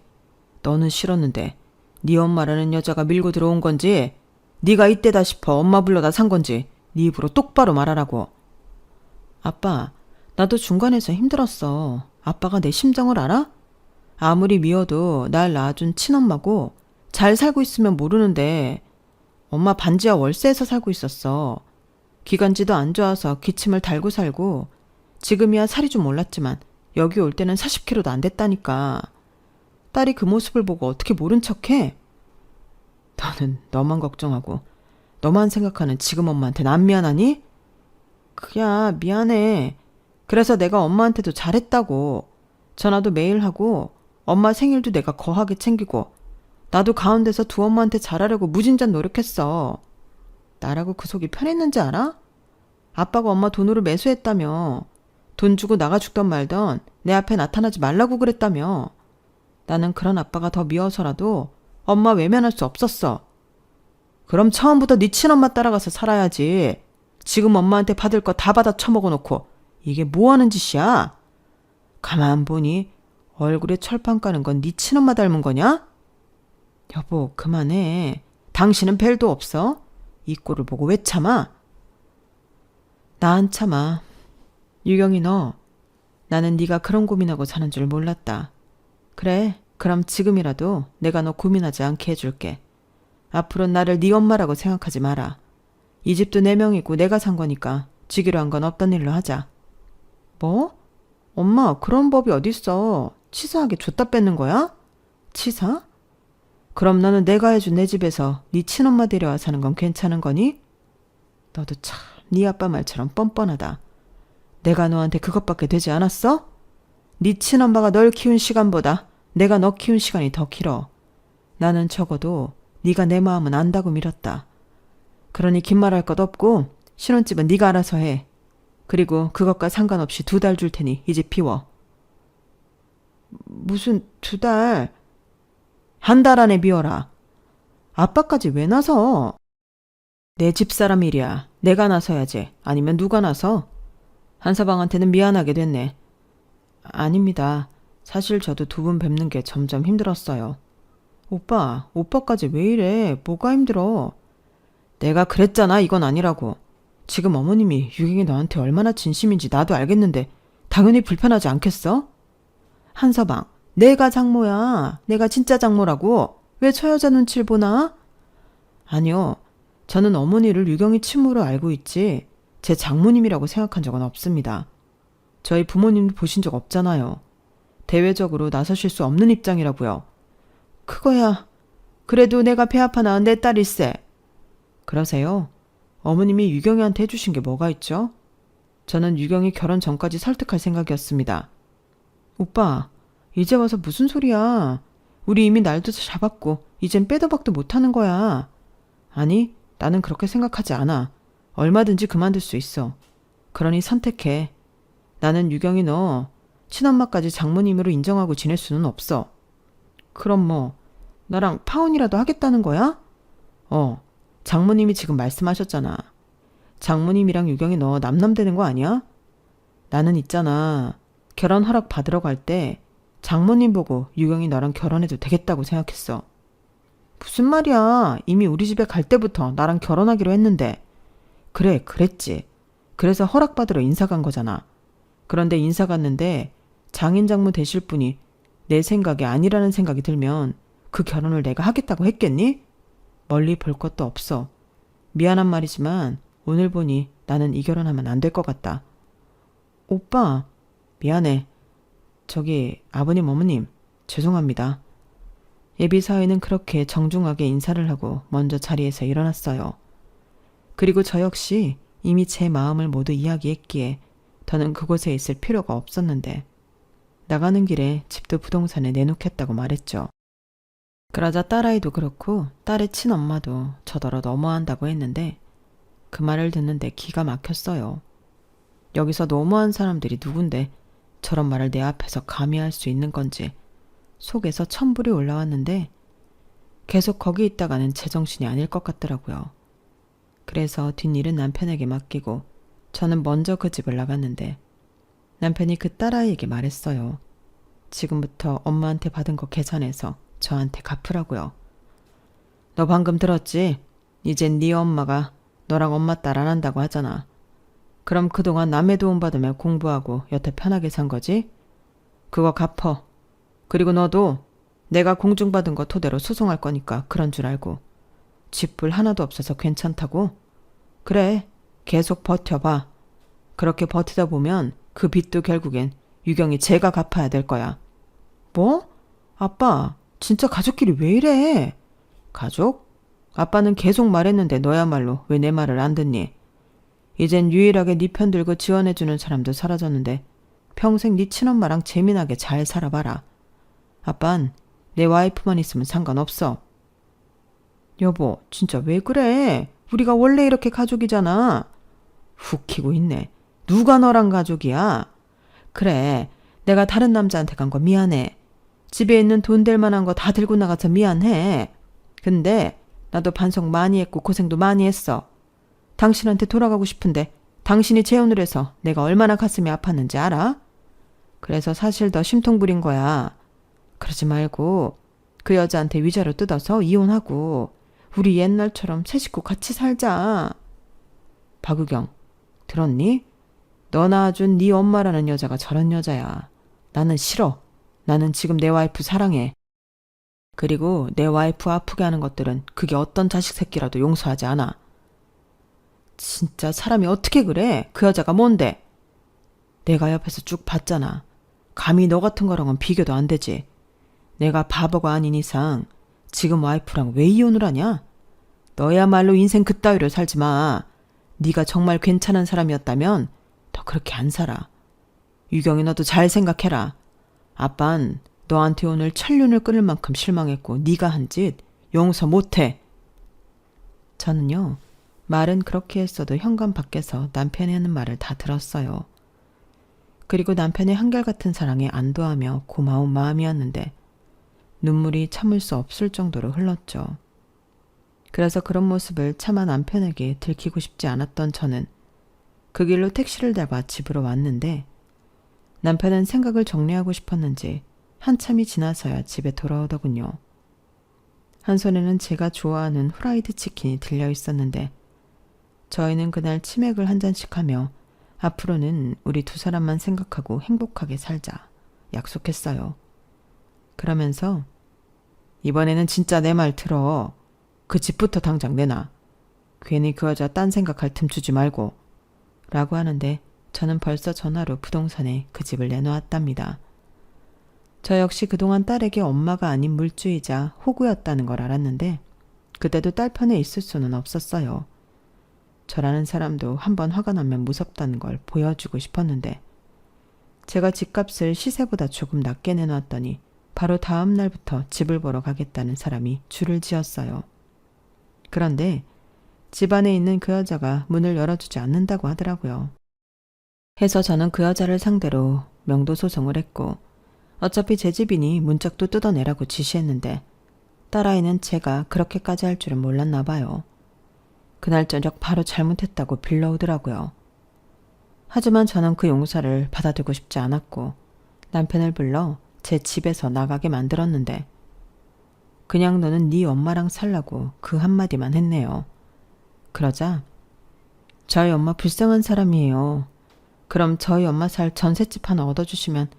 너는 싫었는데 네 엄마라는 여자가 밀고 들어온 건지 네가 이때다 싶어 엄마 불러다 산 건지 네 입으로 똑바로 말하라고. 아빠, 나도 중간에서 힘들었어. 아빠가 내 심정을 알아? 아무리 미워도 날 낳아준 친엄마고 잘 살고 있으면 모르는데 엄마 반지하 월세에서 살고 있었어. 기관지도 안 좋아서 기침을 달고 살고 지금이야 살이 좀 올랐지만 여기 올 때는 40kg도 안 됐다니까. 딸이 그 모습을 보고 어떻게 모른 척해? 너는 너만 걱정하고 너만 생각하는 지금 엄마한테는 안 미안하니? 그야 미안해. 그래서 내가 엄마한테도 잘했다고. 전화도 매일 하고 엄마 생일도 내가 거하게 챙기고 나도 가운데서 두 엄마한테 잘하려고 무진장 노력했어. 나라고 그 속이 편했는지 알아? 아빠가 엄마 돈으로 매수했다며. 돈 주고 나가 죽던 말던 내 앞에 나타나지 말라고 그랬다며. 나는 그런 아빠가 더 미워서라도 엄마 외면할 수 없었어. 그럼 처음부터 네 친엄마 따라가서 살아야지. 지금 엄마한테 받을 거 다 받아 처먹어 놓고 이게 뭐 하는 짓이야? 가만 보니 얼굴에 철판 까는 건 네 친엄마 닮은 거냐? 여보, 그만해. 당신은 벨도 없어? 이 꼴을 보고 왜 참아? 나 안 참아. 유경이 너, 나는 네가 그런 고민하고 사는 줄 몰랐다. 그래, 그럼 지금이라도 내가 너 고민하지 않게 해줄게. 앞으로는 나를 네 엄마라고 생각하지 마라. 이 집도 내 명이고 내가 산 거니까 지기로 한 건 없던 일로 하자. 뭐? 엄마, 그런 법이 어딨어. 치사하게 줬다 뺏는 거야? 치사? 그럼 너는 내가 해준 내 집에서 네 친엄마 데려와 사는 건 괜찮은 거니? 너도 참 네 아빠 말처럼 뻔뻔하다. 내가 너한테 그것밖에 되지 않았어? 네 친엄마가 널 키운 시간보다 내가 너 키운 시간이 더 길어. 나는 적어도 네가 내 마음은 안다고 밀었다. 그러니 긴 말할 것 없고 신혼집은 네가 알아서 해. 그리고 그것과 상관없이 2달 줄 테니 이제 비워. 무슨 2달? 1달 안에 비워라. 아빠까지 왜 나서? 내 집사람 일이야. 내가 나서야지. 아니면 누가 나서? 한서방한테는 미안하게 됐네. 아닙니다. 사실 저도 2분 뵙는 게 점점 힘들었어요. 오빠까지 왜 이래? 뭐가 힘들어? 내가 그랬잖아. 이건 아니라고. 지금 어머님이 유경이 너한테 얼마나 진심인지 나도 알겠는데 당연히 불편하지 않겠어? 한서방, 내가 장모야. 내가 진짜 장모라고. 왜 저 여자 눈치를 보나? 아니요. 저는 어머니를 유경이 친모로 알고 있지 제 장모님이라고 생각한 적은 없습니다. 저희 부모님도 보신 적 없잖아요. 대외적으로 나서실 수 없는 입장이라고요. 그거야. 그래도 내가 배 아파 낳은 내 딸일세. 그러세요? 어머님이 유경이한테 해주신 게 뭐가 있죠? 저는 유경이 결혼 전까지 설득할 생각이었습니다. 오빠, 이제 와서 무슨 소리야. 우리 이미 날도 잡았고 이젠 빼도 박도 못하는 거야. 아니, 나는 그렇게 생각하지 않아. 얼마든지 그만둘 수 있어. 그러니 선택해. 나는 유경이 너 친엄마까지 장모님으로 인정하고 지낼 수는 없어. 그럼 뭐 나랑 파혼이라도 하겠다는 거야? 장모님이 지금 말씀하셨잖아. 장모님이랑 유경이 너 남남되는 거 아니야? 나는 있잖아. 결혼 허락 받으러 갈 때 장모님 보고 유경이 너랑 결혼해도 되겠다고 생각했어. 무슨 말이야. 이미 우리 집에 갈 때부터 나랑 결혼하기로 했는데. 그래, 그랬지. 그래서 허락받으러 인사 간 거잖아. 그런데 인사 갔는데 장인 장모 되실 분이 내 생각이 아니라는 생각이 들면 그 결혼을 내가 하겠다고 했겠니? 멀리 볼 것도 없어. 미안한 말이지만 오늘 보니 나는 이 결혼하면 안 될 것 같다. 오빠, 미안해. 저기 아버님 어머님 죄송합니다. 예비사위는 그렇게 정중하게 인사를 하고 먼저 자리에서 일어났어요. 그리고 저 역시 이미 제 마음을 모두 이야기했기에 더는 그곳에 있을 필요가 없었는데 나가는 길에 집도 부동산에 내놓겠다고 말했죠. 그러자 딸아이도 그렇고 딸의 친엄마도 저더러 너무한다고 했는데 그 말을 듣는데 기가 막혔어요. 여기서 너무한 사람들이 누군데 저런 말을 내 앞에서 감히 할 수 있는 건지 속에서 천불이 올라왔는데 계속 거기 있다가는 제정신이 아닐 것 같더라고요. 그래서 뒷일은 남편에게 맡기고 저는 먼저 그 집을 나갔는데 남편이 그 딸아이에게 말했어요. 지금부터 엄마한테 받은 거 계산해서 저한테 갚으라고요. 너 방금 들었지? 이젠 네 엄마가 너랑 엄마 딸 안 한다고 하잖아. 그럼 그동안 남의 도움 받으며 공부하고 여태 편하게 산 거지? 그거 갚어. 그리고 너도 내가 공중받은 거 토대로 소송할 거니까 그런 줄 알고. 집불 하나도 없어서 괜찮다고? 그래, 계속 버텨봐. 그렇게 버티다 보면 그 빚도 결국엔 유경이 제가 갚아야 될 거야. 뭐? 아빠, 진짜 가족끼리 왜 이래? 가족? 아빠는 계속 말했는데 너야말로 왜 내 말을 안 듣니? 이젠 유일하게 네 편 들고 지원해주는 사람도 사라졌는데 평생 네 친엄마랑 재미나게 잘 살아봐라. 아빤 내 와이프만 있으면 상관없어. 여보, 진짜 왜 그래? 우리가 원래 이렇게 가족이잖아. 훅 키고 있네. 누가 너랑 가족이야? 그래, 내가 다른 남자한테 간 거 미안해. 집에 있는 돈 될 만한 거 다 들고 나가서 미안해. 근데 나도 반성 많이 했고 고생도 많이 했어. 당신한테 돌아가고 싶은데 당신이 재혼을 해서 내가 얼마나 가슴이 아팠는지 알아? 그래서 사실 더 심통 부린 거야. 그러지 말고 그 여자한테 위자료 뜯어서 이혼하고 우리 옛날처럼 새 식구 같이 살자. 박우경, 들었니? 너 낳아준 네 엄마라는 여자가 저런 여자야. 나는 싫어. 나는 지금 내 와이프 사랑해. 그리고 내 와이프 아프게 하는 것들은 그게 어떤 자식 새끼라도 용서하지 않아. 진짜 사람이 어떻게 그래? 그 여자가 뭔데? 내가 옆에서 쭉 봤잖아. 감히 너 같은 거랑은 비교도 안 되지. 내가 바보가 아닌 이상 지금 와이프랑 왜 이혼을 하냐? 너야말로 인생 그따위로 살지 마. 네가 정말 괜찮은 사람이었다면 더 그렇게 안 살아. 유경이 너도 잘 생각해라. 아빤 너한테 오늘 천륜을 끊을 만큼 실망했고 네가 한 짓 용서 못해. 저는요. 말은 그렇게 했어도 현관 밖에서 남편이 하는 말을 다 들었어요. 그리고 남편의 한결같은 사랑에 안도하며 고마운 마음이었는데 눈물이 참을 수 없을 정도로 흘렀죠. 그래서 그런 모습을 차마 남편에게 들키고 싶지 않았던 저는 그 길로 택시를 잡아 집으로 왔는데 남편은 생각을 정리하고 싶었는지 한참이 지나서야 집에 돌아오더군요. 한 손에는 제가 좋아하는 후라이드 치킨이 들려 있었는데 저희는 그날 치맥을 한 잔씩 하며 앞으로는 우리 두 사람만 생각하고 행복하게 살자 약속했어요. 그러면서 이번에는 진짜 내 말 들어. 그 집부터 당장 내놔. 괜히 그 여자 딴 생각할 틈 주지 말고. 라고 하는데 저는 벌써 전화로 부동산에 그 집을 내놓았답니다. 저 역시 그동안 딸에게 엄마가 아닌 물주이자 호구였다는 걸 알았는데 그때도 딸 편에 있을 수는 없었어요. 저라는 사람도 한번 화가 나면 무섭다는 걸 보여주고 싶었는데 제가 집값을 시세보다 조금 낮게 내놨더니 바로 다음 날부터 집을 보러 가겠다는 사람이 줄을 지었어요. 그런데 집 안에 있는 그 여자가 문을 열어주지 않는다고 하더라고요. 해서 저는 그 여자를 상대로 명도 소송을 했고 어차피 제 집이니 문짝도 뜯어내라고 지시했는데 딸아이는 제가 그렇게까지 할 줄은 몰랐나 봐요. 그날 저녁 바로 잘못했다고 빌러오더라고요. 하지만 저는 그 용서를 받아들고 싶지 않았고 남편을 불러 제 집에서 나가게 만들었는데 그냥 너는 네 엄마랑 살라고 그 한마디만 했네요. 그러자 저희 엄마 불쌍한 사람이에요. 그럼 저희 엄마 살 전셋집 하나 얻어주시면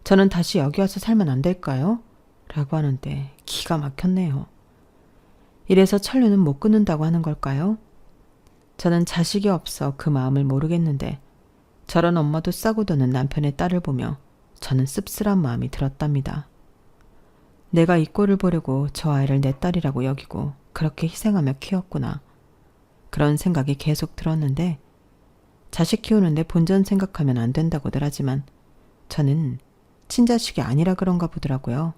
저는 다시 여기 와서 살면 안 될까요? 라고 하는데 기가 막혔네요. 이래서 천류는 못 끊는다고 하는 걸까요? 저는 자식이 없어 그 마음을 모르겠는데 저런 엄마도 싸고 도는 남편의 딸을 보며 저는 씁쓸한 마음이 들었답니다. 내가 이 꼴을 보려고 저 아이를 내 딸이라고 여기고 그렇게 희생하며 키웠구나. 그런 생각이 계속 들었는데 자식 키우는데 본전 생각하면 안 된다고들 하지만 저는 친자식이 아니라 그런가 보더라고요.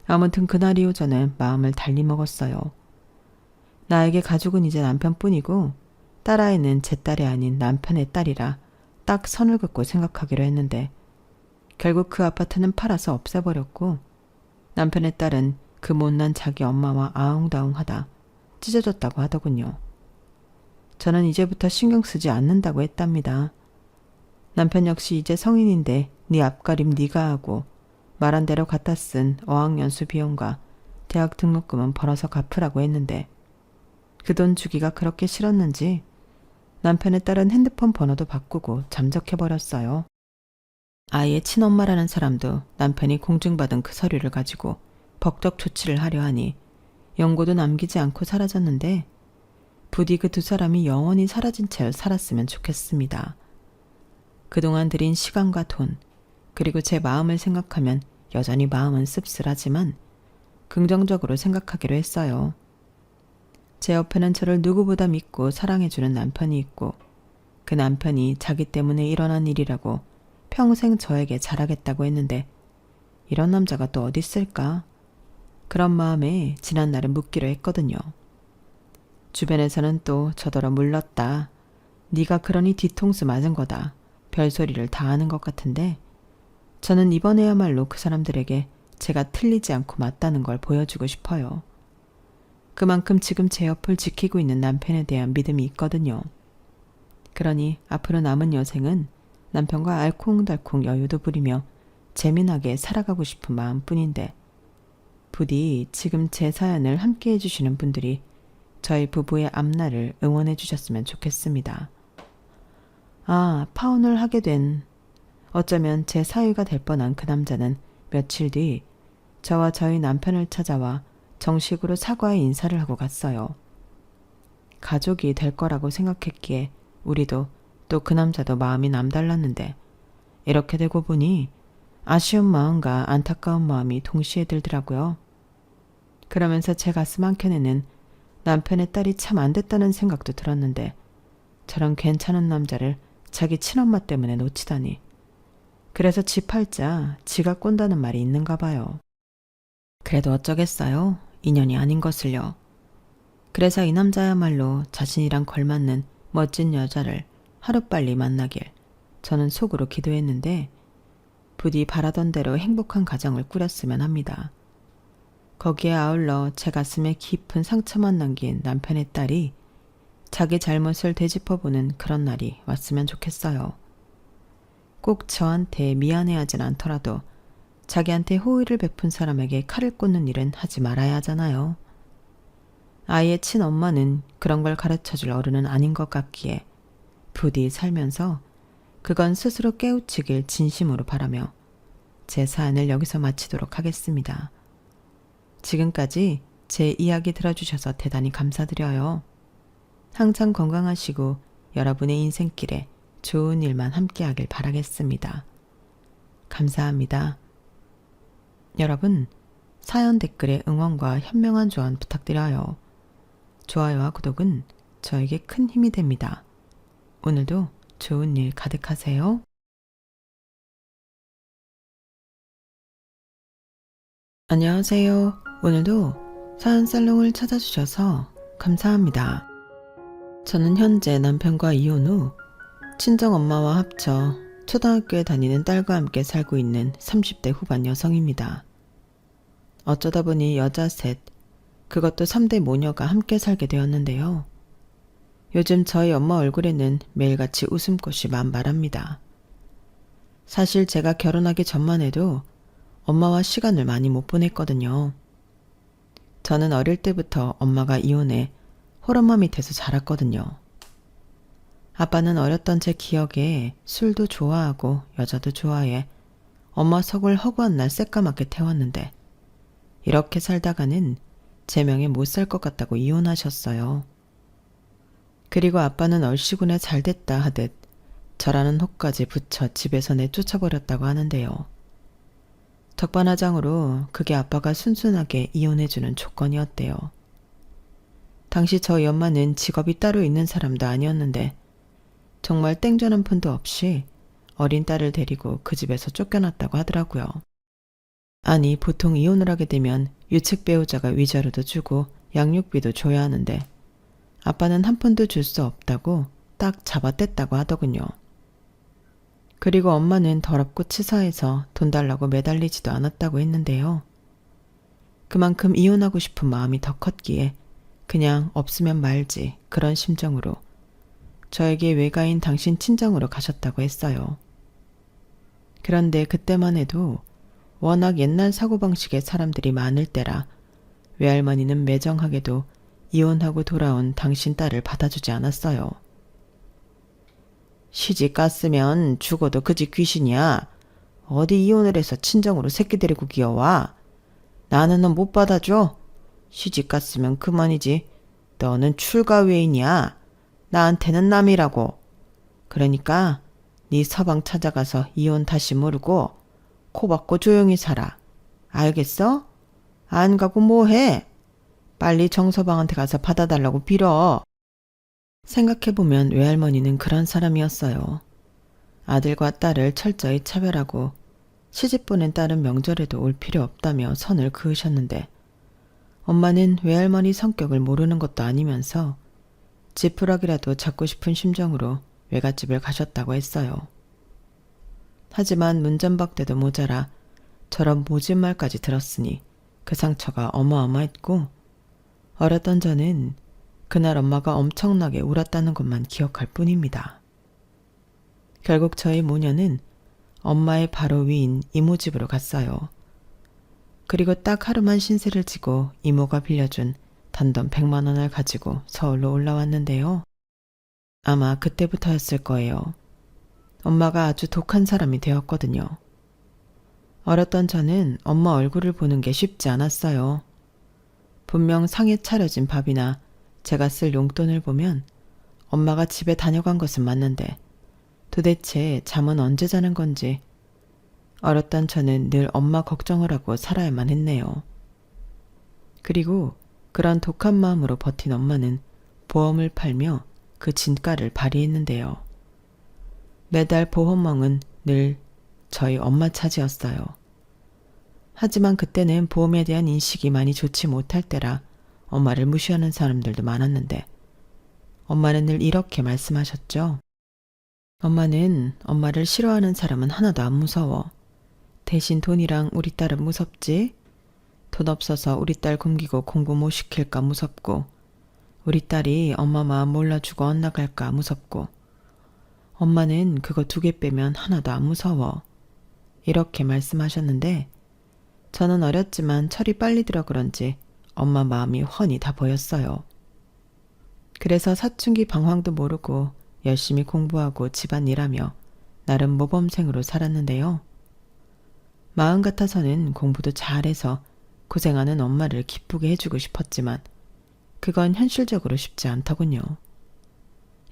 아무튼 그날 이후 저는 마음을 달리 먹었어요. 나에게 가족은 이제 남편뿐이고 딸아이는 제 딸이 아닌 남편의 딸이라 딱 선을 긋고 생각하기로 했는데 결국 그 아파트는 팔아서 없애버렸고 남편의 딸은 그 못난 자기 엄마와 아웅다웅하다 찢어졌다고 하더군요. 저는 이제부터 신경 쓰지 않는다고 했답니다. 남편 역시 이제 성인인데 네 앞가림 네가 하고 말한 대로 갖다 쓴 어학연수 비용과 대학 등록금은 벌어서 갚으라고 했는데 그 돈 주기가 그렇게 싫었는지 남편의 딸은 핸드폰 번호도 바꾸고 잠적해버렸어요. 아이의 친엄마라는 사람도 남편이 공증받은 그 서류를 가지고 법적 조치를 하려 하니 연고도 남기지 않고 사라졌는데 부디 그 두 사람이 영원히 사라진 채 살았으면 좋겠습니다. 그동안 들인 시간과 돈, 그리고 제 마음을 생각하면 여전히 마음은 씁쓸하지만 긍정적으로 생각하기로 했어요. 제 옆에는 저를 누구보다 믿고 사랑해주는 남편이 있고 그 남편이 자기 때문에 일어난 일이라고 평생 저에게 잘하겠다고 했는데 이런 남자가 또 어디 있을까? 그런 마음에 지난날은 묻기로 했거든요. 주변에서는 또 저더러 물렀다. 네가 그러니 뒤통수 맞은 거다. 별소리를 다 하는 것 같은데 저는 이번에야말로 그 사람들에게 제가 틀리지 않고 맞다는 걸 보여주고 싶어요. 그만큼 지금 제 옆을 지키고 있는 남편에 대한 믿음이 있거든요. 그러니 앞으로 남은 여생은 남편과 알콩달콩 여유도 부리며 재미나게 살아가고 싶은 마음뿐인데 부디 지금 제 사연을 함께 해주시는 분들이 저희 부부의 앞날을 응원해 주셨으면 좋겠습니다. 아, 파혼을 하게 된 어쩌면 제 사위가 될 뻔한 그 남자는 며칠 뒤 저와 저희 남편을 찾아와 정식으로 사과의 인사를 하고 갔어요. 가족이 될 거라고 생각했기에 우리도 또 그 남자도 마음이 남달랐는데 이렇게 되고 보니 아쉬운 마음과 안타까운 마음이 동시에 들더라고요. 그러면서 제 가슴 한켠에는 남편의 딸이 참 안 됐다는 생각도 들었는데 저런 괜찮은 남자를 자기 친엄마 때문에 놓치다니. 그래서 지 팔자 지가 꼰다는 말이 있는가 봐요. 그래도 어쩌겠어요. 인연이 아닌 것을요. 그래서 이 남자야말로 자신이랑 걸맞는 멋진 여자를 하루빨리 만나길 저는 속으로 기도했는데 부디 바라던 대로 행복한 가정을 꾸렸으면 합니다. 거기에 아울러 제 가슴에 깊은 상처만 남긴 남편의 딸이 자기 잘못을 되짚어보는 그런 날이 왔으면 좋겠어요. 꼭 저한테 미안해하진 않더라도 자기한테 호의를 베푼 사람에게 칼을 꽂는 일은 하지 말아야 하잖아요. 아이의 친엄마는 그런 걸 가르쳐줄 어른은 아닌 것 같기에 부디 살면서 그건 스스로 깨우치길 진심으로 바라며 제 사연을 여기서 마치도록 하겠습니다. 지금까지 제 이야기 들어주셔서 대단히 감사드려요. 항상 건강하시고 여러분의 인생길에 좋은 일만 함께하길 바라겠습니다. 감사합니다. 여러분, 사연 댓글에 응원과 현명한 조언 부탁드려요. 좋아요와 구독은 저에게 큰 힘이 됩니다. 오늘도 좋은 일 가득하세요. 안녕하세요. 오늘도 사연 살롱을 찾아주셔서 감사합니다. 저는 현재 남편과 이혼 후 친정엄마와 합쳐 초등학교에 다니는 딸과 함께 살고 있는 30대 후반 여성입니다. 어쩌다 보니 여자 셋, 그것도 3대 모녀가 함께 살게 되었는데요. 요즘 저희 엄마 얼굴에는 매일같이 웃음꽃이 만발합니다. 사실 제가 결혼하기 전만 해도 엄마와 시간을 많이 못 보냈거든요. 저는 어릴 때부터 엄마가 이혼해 홀엄마 밑에서 자랐거든요. 아빠는 어렸던 제 기억에 술도 좋아하고 여자도 좋아해 엄마 속을 허구한 날 새까맣게 태웠는데 이렇게 살다가는 제 명에 못 살 것 같다고 이혼하셨어요. 그리고 아빠는 얼씨구나 잘됐다 하듯 저라는 혹까지 붙여 집에서 내쫓아버렸다고 하는데요. 적반하장으로 그게 아빠가 순순하게 이혼해주는 조건이었대요. 당시 저희 엄마는 직업이 따로 있는 사람도 아니었는데 정말 땡전 한 푼도 없이 어린 딸을 데리고 그 집에서 쫓겨났다고 하더라고요. 아니, 보통 이혼을 하게 되면 유책 배우자가 위자료도 주고 양육비도 줘야 하는데 아빠는 한 푼도 줄 수 없다고 딱 잡아댔다고 하더군요. 그리고 엄마는 더럽고 치사해서 돈 달라고 매달리지도 않았다고 했는데요. 그만큼 이혼하고 싶은 마음이 더 컸기에 그냥 없으면 말지 그런 심정으로 저에게 외가인 당신 친정으로 가셨다고 했어요. 그런데 그때만 해도 워낙 옛날 사고방식의 사람들이 많을 때라 외할머니는 매정하게도 이혼하고 돌아온 당신 딸을 받아주지 않았어요. 시집 갔으면 죽어도 그 집 귀신이야. 어디 이혼을 해서 친정으로 새끼 데리고 기어와. 나는 너 못 받아줘. 시집 갔으면 그만이지. 너는 출가 외인이야. 나한테는 남이라고. 그러니까 네 서방 찾아가서 이혼 다시 모르고 코 박고 조용히 살아. 알겠어? 안 가고 뭐해? 빨리 정서방한테 가서 받아달라고 빌어. 생각해보면 외할머니는 그런 사람이었어요. 아들과 딸을 철저히 차별하고 시집 보낸 딸은 명절에도 올 필요 없다며 선을 그으셨는데 엄마는 외할머니 성격을 모르는 것도 아니면서 지푸라기라도 잡고 싶은 심정으로 외갓집을 가셨다고 했어요. 하지만 문전박대도 모자라 저런 모진 말까지 들었으니 그 상처가 어마어마했고 어렸던 저는 그날 엄마가 엄청나게 울었다는 것만 기억할 뿐입니다. 결국 저희 모녀는 엄마의 바로 위인 이모 집으로 갔어요. 그리고 딱 하루만 신세를 지고 이모가 빌려준 단돈 100만 원을 가지고 서울로 올라왔는데요. 아마 그때부터였을 거예요. 엄마가 아주 독한 사람이 되었거든요. 어렸던 저는 엄마 얼굴을 보는 게 쉽지 않았어요. 분명 상에 차려진 밥이나 제가 쓸 용돈을 보면 엄마가 집에 다녀간 것은 맞는데 도대체 잠은 언제 자는 건지 어렸던 저는 늘 엄마 걱정을 하고 살아야만 했네요. 그리고 그런 독한 마음으로 버틴 엄마는 보험을 팔며 그 진가를 발휘했는데요. 매달 보험왕은 늘 저희 엄마 차지였어요. 하지만 그때는 보험에 대한 인식이 많이 좋지 못할 때라 엄마를 무시하는 사람들도 많았는데 엄마는 늘 이렇게 말씀하셨죠. 엄마는 엄마를 싫어하는 사람은 하나도 안 무서워. 대신 돈이랑 우리 딸은 무섭지? 돈 없어서 우리 딸 굶기고 공부 못 시킬까 무섭고 우리 딸이 엄마 마음 몰라주고 엇나갈까 무섭고 엄마는 그거 2개 빼면 하나도 안 무서워. 이렇게 말씀하셨는데 저는 어렸지만 철이 빨리 들어 그런지 엄마 마음이 훤히 다 보였어요. 그래서 사춘기 방황도 모르고 열심히 공부하고 집안일하며 나름 모범생으로 살았는데요. 마음 같아서는 공부도 잘해서 고생하는 엄마를 기쁘게 해주고 싶었지만 그건 현실적으로 쉽지 않더군요.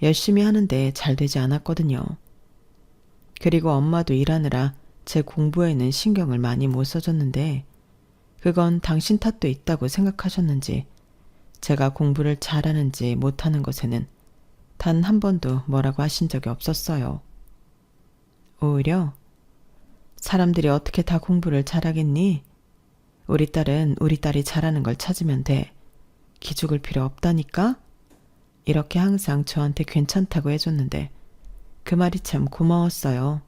열심히 하는데 잘 되지 않았거든요. 그리고 엄마도 일하느라 제 공부에는 신경을 많이 못 써줬는데 그건 당신 탓도 있다고 생각하셨는지 제가 공부를 잘하는지 못하는 것에는 단 한 번도 뭐라고 하신 적이 없었어요. 오히려 사람들이 어떻게 다 공부를 잘하겠니? 우리 딸은 우리 딸이 잘하는 걸 찾으면 돼. 기죽을 필요 없다니까? 이렇게 항상 저한테 괜찮다고 해줬는데 그 말이 참 고마웠어요.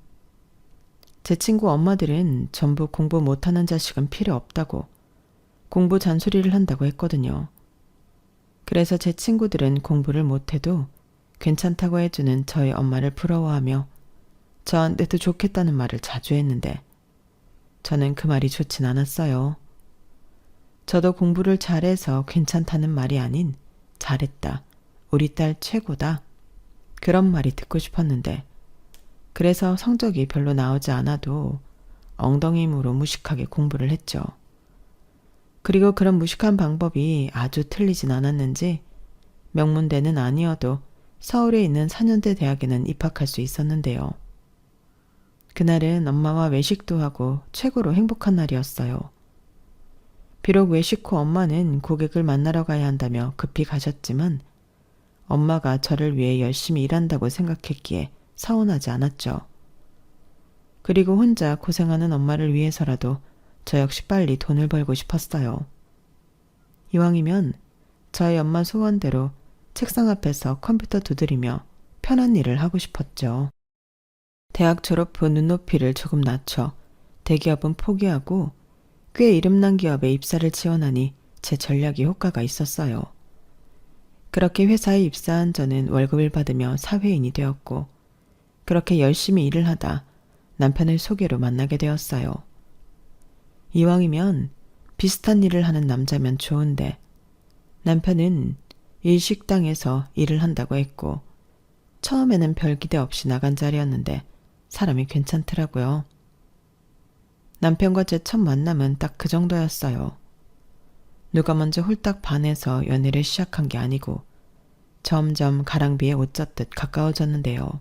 제 친구 엄마들은 전부 공부 못하는 자식은 필요 없다고 공부 잔소리를 한다고 했거든요. 그래서 제 친구들은 공부를 못해도 괜찮다고 해주는 저희 엄마를 부러워하며 저한테도 좋겠다는 말을 자주 했는데 저는 그 말이 좋진 않았어요. 저도 공부를 잘해서 괜찮다는 말이 아닌 잘했다, 우리 딸 최고다 그런 말이 듣고 싶었는데 그래서 성적이 별로 나오지 않아도 엉덩이 힘으로 무식하게 공부를 했죠. 그리고 그런 무식한 방법이 아주 틀리진 않았는지 명문대는 아니어도 서울에 있는 4년대 대학에는 입학할 수 있었는데요. 그날은 엄마와 외식도 하고 최고로 행복한 날이었어요. 비록 외식 후 엄마는 고객을 만나러 가야 한다며 급히 가셨지만 엄마가 저를 위해 열심히 일한다고 생각했기에 서운하지 않았죠. 그리고 혼자 고생하는 엄마를 위해서라도 저 역시 빨리 돈을 벌고 싶었어요. 이왕이면 저희 엄마 소원대로 책상 앞에서 컴퓨터 두드리며 편한 일을 하고 싶었죠. 대학 졸업 후 눈높이를 조금 낮춰 대기업은 포기하고 꽤 이름난 기업에 입사를 지원하니 제 전략이 효과가 있었어요. 그렇게 회사에 입사한 저는 월급을 받으며 사회인이 되었고 그렇게 열심히 일을 하다 남편을 소개로 만나게 되었어요. 이왕이면 비슷한 일을 하는 남자면 좋은데 남편은 일식당에서 일을 한다고 했고 처음에는 별 기대 없이 나간 자리였는데 사람이 괜찮더라고요. 남편과 제 첫 만남은 딱 그 정도였어요. 누가 먼저 홀딱 반해서 연애를 시작한 게 아니고 점점 가랑비에 옷 젖듯 가까워졌는데요.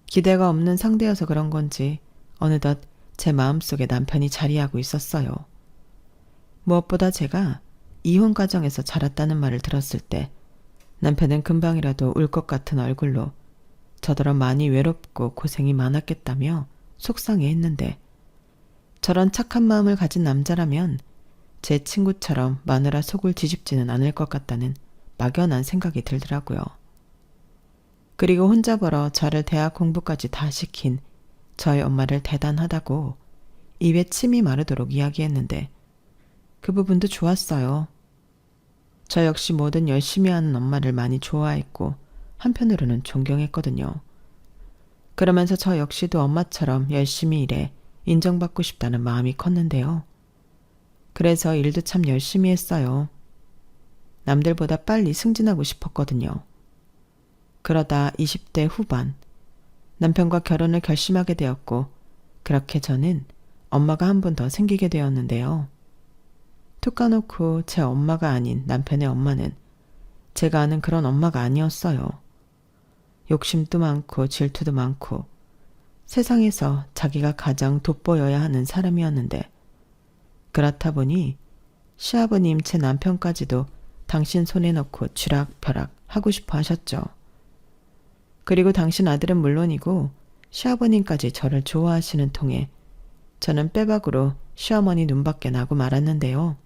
기대가 없는 상대여서 그런 건지 어느덧 제 마음속에 남편이 자리하고 있었어요. 무엇보다 제가 이혼 가정에서 자랐다는 말을 들었을 때 남편은 금방이라도 울 것 같은 얼굴로 저더러 많이 외롭고 고생이 많았겠다며 속상해했는데 저런 착한 마음을 가진 남자라면 제 친구처럼 마누라 속을 뒤집지는 않을 것 같다는 막연한 생각이 들더라고요. 그리고 혼자 벌어 저를 대학 공부까지 다 시킨 저희 엄마를 대단하다고 입에 침이 마르도록 이야기했는데 그 부분도 좋았어요. 저 역시 뭐든 열심히 하는 엄마를 많이 좋아했고 한편으로는 존경했거든요. 그러면서 저 역시도 엄마처럼 열심히 일해 인정받고 싶다는 마음이 컸는데요. 그래서 일도 참 열심히 했어요. 남들보다 빨리 승진하고 싶었거든요. 그러다 20대 후반 남편과 결혼을 결심하게 되었고 그렇게 저는 엄마가 한 분 더 생기게 되었는데요. 툭 까놓고 제 엄마가 아닌 남편의 엄마는 제가 아는 그런 엄마가 아니었어요. 욕심도 많고 질투도 많고 세상에서 자기가 가장 돋보여야 하는 사람이었는데 그렇다 보니 시아버님 제 남편까지도 당신 손에 넣고 쥐락펴락 하고 싶어 하셨죠. 그리고 당신 아들은 물론이고 시아버님까지 저를 좋아하시는 통에 저는 빼박으로 시어머니 눈밖에 나고 말았는데요.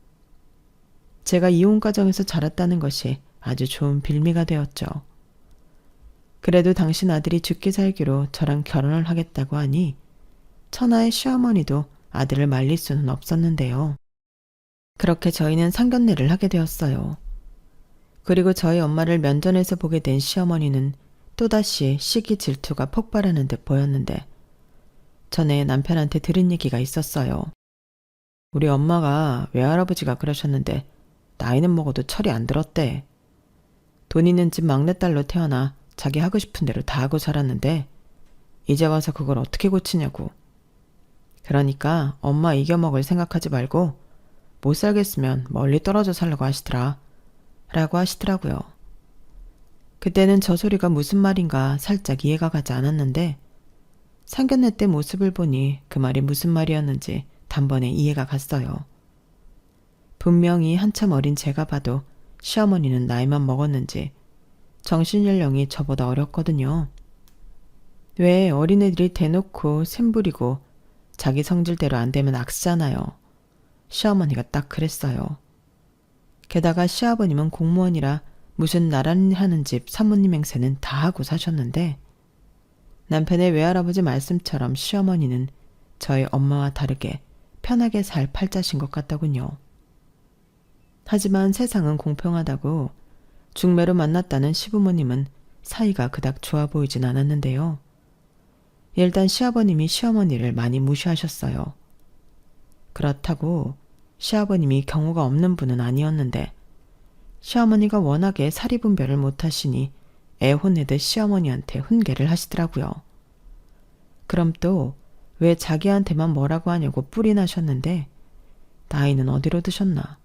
제가 이혼 과정에서 자랐다는 것이 아주 좋은 빌미가 되었죠. 그래도 당신 아들이 죽기 살기로 저랑 결혼을 하겠다고 하니 천하의 시어머니도 아들을 말릴 수는 없었는데요. 그렇게 저희는 상견례를 하게 되었어요. 그리고 저희 엄마를 면전에서 보게 된 시어머니는 또다시 시기 질투가 폭발하는 듯 보였는데 전에 남편한테 들은 얘기가 있었어요. 우리 엄마가 외할아버지가 그러셨는데 나이는 먹어도 철이 안 들었대. 돈 있는 집 막내딸로 태어나 자기 하고 싶은 대로 다 하고 살았는데 이제 와서 그걸 어떻게 고치냐고. 그러니까 엄마 이겨먹을 생각하지 말고 못 살겠으면 멀리 떨어져 살라고 하시더라. 라고 하시더라고요. 그때는 저 소리가 무슨 말인가 살짝 이해가 가지 않았는데 상견례 때 모습을 보니 그 말이 무슨 말이었는지 단번에 이해가 갔어요. 분명히 한참 어린 제가 봐도 시어머니는 나이만 먹었는지 정신연령이 저보다 어렸거든요. 왜 어린애들이 대놓고 샘부리고 자기 성질대로 안 되면 악쓰잖아요. 시어머니가 딱 그랬어요. 게다가 시아버님은 공무원이라 무슨 나란히 하는 집 사모님 행세는 다 하고 사셨는데 남편의 외할아버지 말씀처럼 시어머니는 저희 엄마와 다르게 편하게 살 팔자신 것 같더군요. 하지만 세상은 공평하다고 중매로 만났다는 시부모님은 사이가 그닥 좋아 보이진 않았는데요. 일단 시아버님이 시어머니를 많이 무시하셨어요. 그렇다고 시아버님이 경우가 없는 분은 아니었는데 시어머니가 워낙에 사리분별을 못하시니 애 혼내듯 시어머니한테 훈계를 하시더라고요. 그럼 또 왜 자기한테만 뭐라고 하냐고 뿔이 나셨는데 나이는 어디로 드셨나.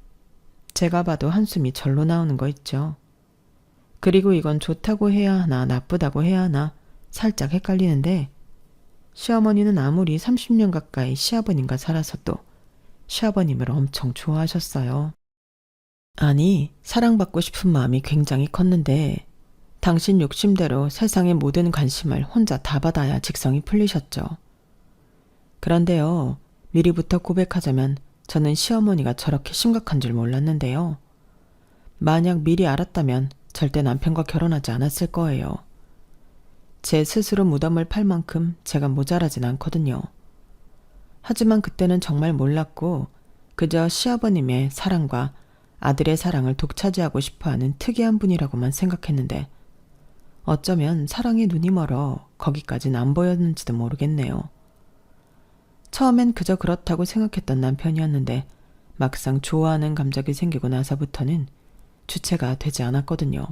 제가 봐도 한숨이 절로 나오는 거 있죠. 그리고 이건 좋다고 해야 하나 나쁘다고 해야 하나 살짝 헷갈리는데 시어머니는 아무리 30년 가까이 시아버님과 살아서도 시아버님을 엄청 좋아하셨어요. 아니, 사랑받고 싶은 마음이 굉장히 컸는데 당신 욕심대로 세상의 모든 관심을 혼자 다 받아야 직성이 풀리셨죠. 그런데요, 미리부터 고백하자면 저는 시어머니가 저렇게 심각한 줄 몰랐는데요. 만약 미리 알았다면 절대 남편과 결혼하지 않았을 거예요. 제 스스로 무덤을 팔 만큼 제가 모자라진 않거든요. 하지만 그때는 정말 몰랐고 그저 시아버님의 사랑과 아들의 사랑을 독차지하고 싶어하는 특이한 분이라고만 생각했는데 어쩌면 사랑에 눈이 멀어 거기까진 안 보였는지도 모르겠네요. 처음엔 그저 그렇다고 생각했던 남편이었는데 막상 좋아하는 감정이 생기고 나서부터는 주체가 되지 않았거든요.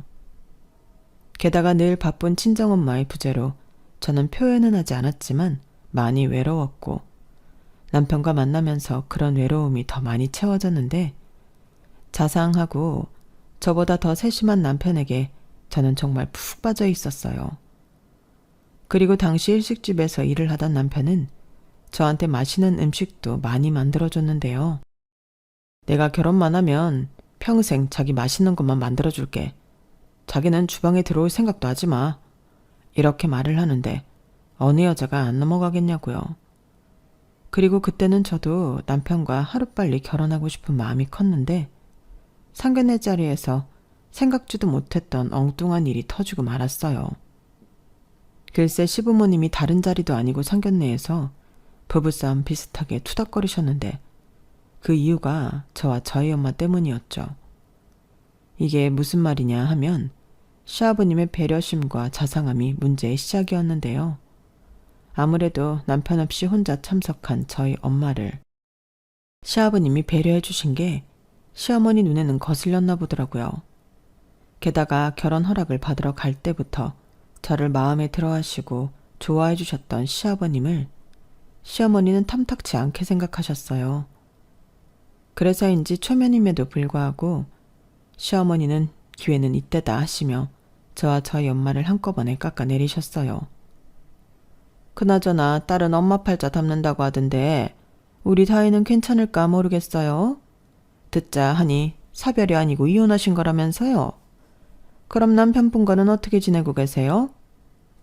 게다가 늘 바쁜 친정엄마의 부재로 저는 표현은 하지 않았지만 많이 외로웠고 남편과 만나면서 그런 외로움이 더 많이 채워졌는데 자상하고 저보다 더 세심한 남편에게 저는 정말 푹 빠져 있었어요. 그리고 당시 일식집에서 일을 하던 남편은 저한테 맛있는 음식도 많이 만들어줬는데요. 내가 결혼만 하면 평생 자기 맛있는 것만 만들어줄게. 자기는 주방에 들어올 생각도 하지 마. 이렇게 말을 하는데 어느 여자가 안 넘어가겠냐고요. 그리고 그때는 저도 남편과 하루빨리 결혼하고 싶은 마음이 컸는데 상견례 자리에서 생각지도 못했던 엉뚱한 일이 터지고 말았어요. 글쎄 시부모님이 다른 자리도 아니고 상견례에서 부부싸움 비슷하게 투닥거리셨는데 그 이유가 저와 저희 엄마 때문이었죠. 이게 무슨 말이냐 하면 시아버님의 배려심과 자상함이 문제의 시작이었는데요. 아무래도 남편 없이 혼자 참석한 저희 엄마를 시아버님이 배려해 주신 게 시어머니 눈에는 거슬렸나 보더라고요. 게다가 결혼 허락을 받으러 갈 때부터 저를 마음에 들어 하시고 좋아해 주셨던 시아버님을 시어머니는 탐탁치 않게 생각하셨어요. 그래서인지 초면임에도 불구하고 시어머니는 기회는 이때다 하시며 저와 저희 엄마를 한꺼번에 깎아내리셨어요. 그나저나 딸은 엄마 팔자 닮는다고 하던데 우리 사이는 괜찮을까 모르겠어요. 듣자 하니 사별이 아니고 이혼하신 거라면서요. 그럼 남편분과는 어떻게 지내고 계세요?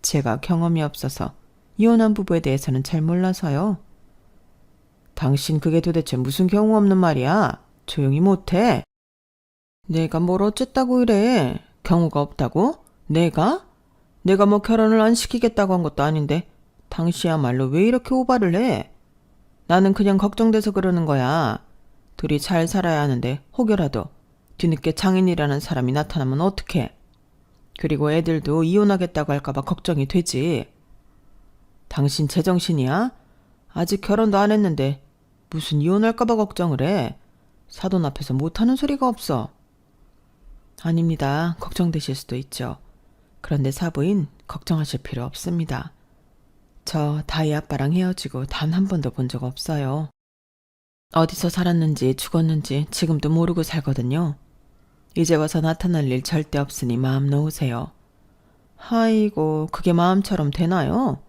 제가 경험이 없어서 이혼한 부부에 대해서는 잘 몰라서요. 당신 그게 도대체 무슨 경우 없는 말이야? 조용히 못해. 내가 뭘 어쨌다고 이래? 경우가 없다고? 내가? 내가 뭐 결혼을 안 시키겠다고 한 것도 아닌데 당시야말로 왜 이렇게 오바를 해? 나는 그냥 걱정돼서 그러는 거야. 둘이 잘 살아야 하는데 혹여라도 뒤늦게 장인이라는 사람이 나타나면 어떡해? 그리고 애들도 이혼하겠다고 할까봐 걱정이 되지. 당신 제정신이야? 아직 결혼도 안 했는데 무슨 이혼할까봐 걱정을 해? 사돈 앞에서 못하는 소리가 없어. 아닙니다. 걱정되실 수도 있죠. 그런데 사부인 걱정하실 필요 없습니다. 저 다희 아빠랑 헤어지고 단 한 번도 본 적 없어요. 어디서 살았는지 죽었는지 지금도 모르고 살거든요. 이제 와서 나타날 일 절대 없으니 마음 놓으세요. 아이고, 그게 마음처럼 되나요?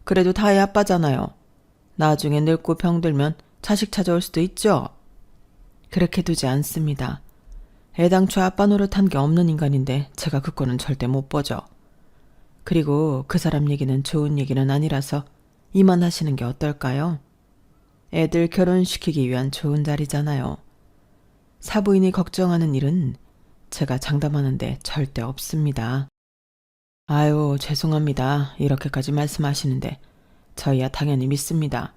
그래도 다희 아빠잖아요. 나중에 늙고 병들면 자식 찾아올 수도 있죠. 그렇게 두지 않습니다. 애당초 아빠 노릇한 게 없는 인간인데 제가 그 꼴은 절대 못 보죠. 그리고 그 사람 얘기는 좋은 얘기는 아니라서 이만하시는 게 어떨까요? 애들 결혼시키기 위한 좋은 자리잖아요. 사부인이 걱정하는 일은 제가 장담하는데 절대 없습니다. 아유, 죄송합니다. 이렇게까지 말씀하시는데 저희야 당연히 믿습니다.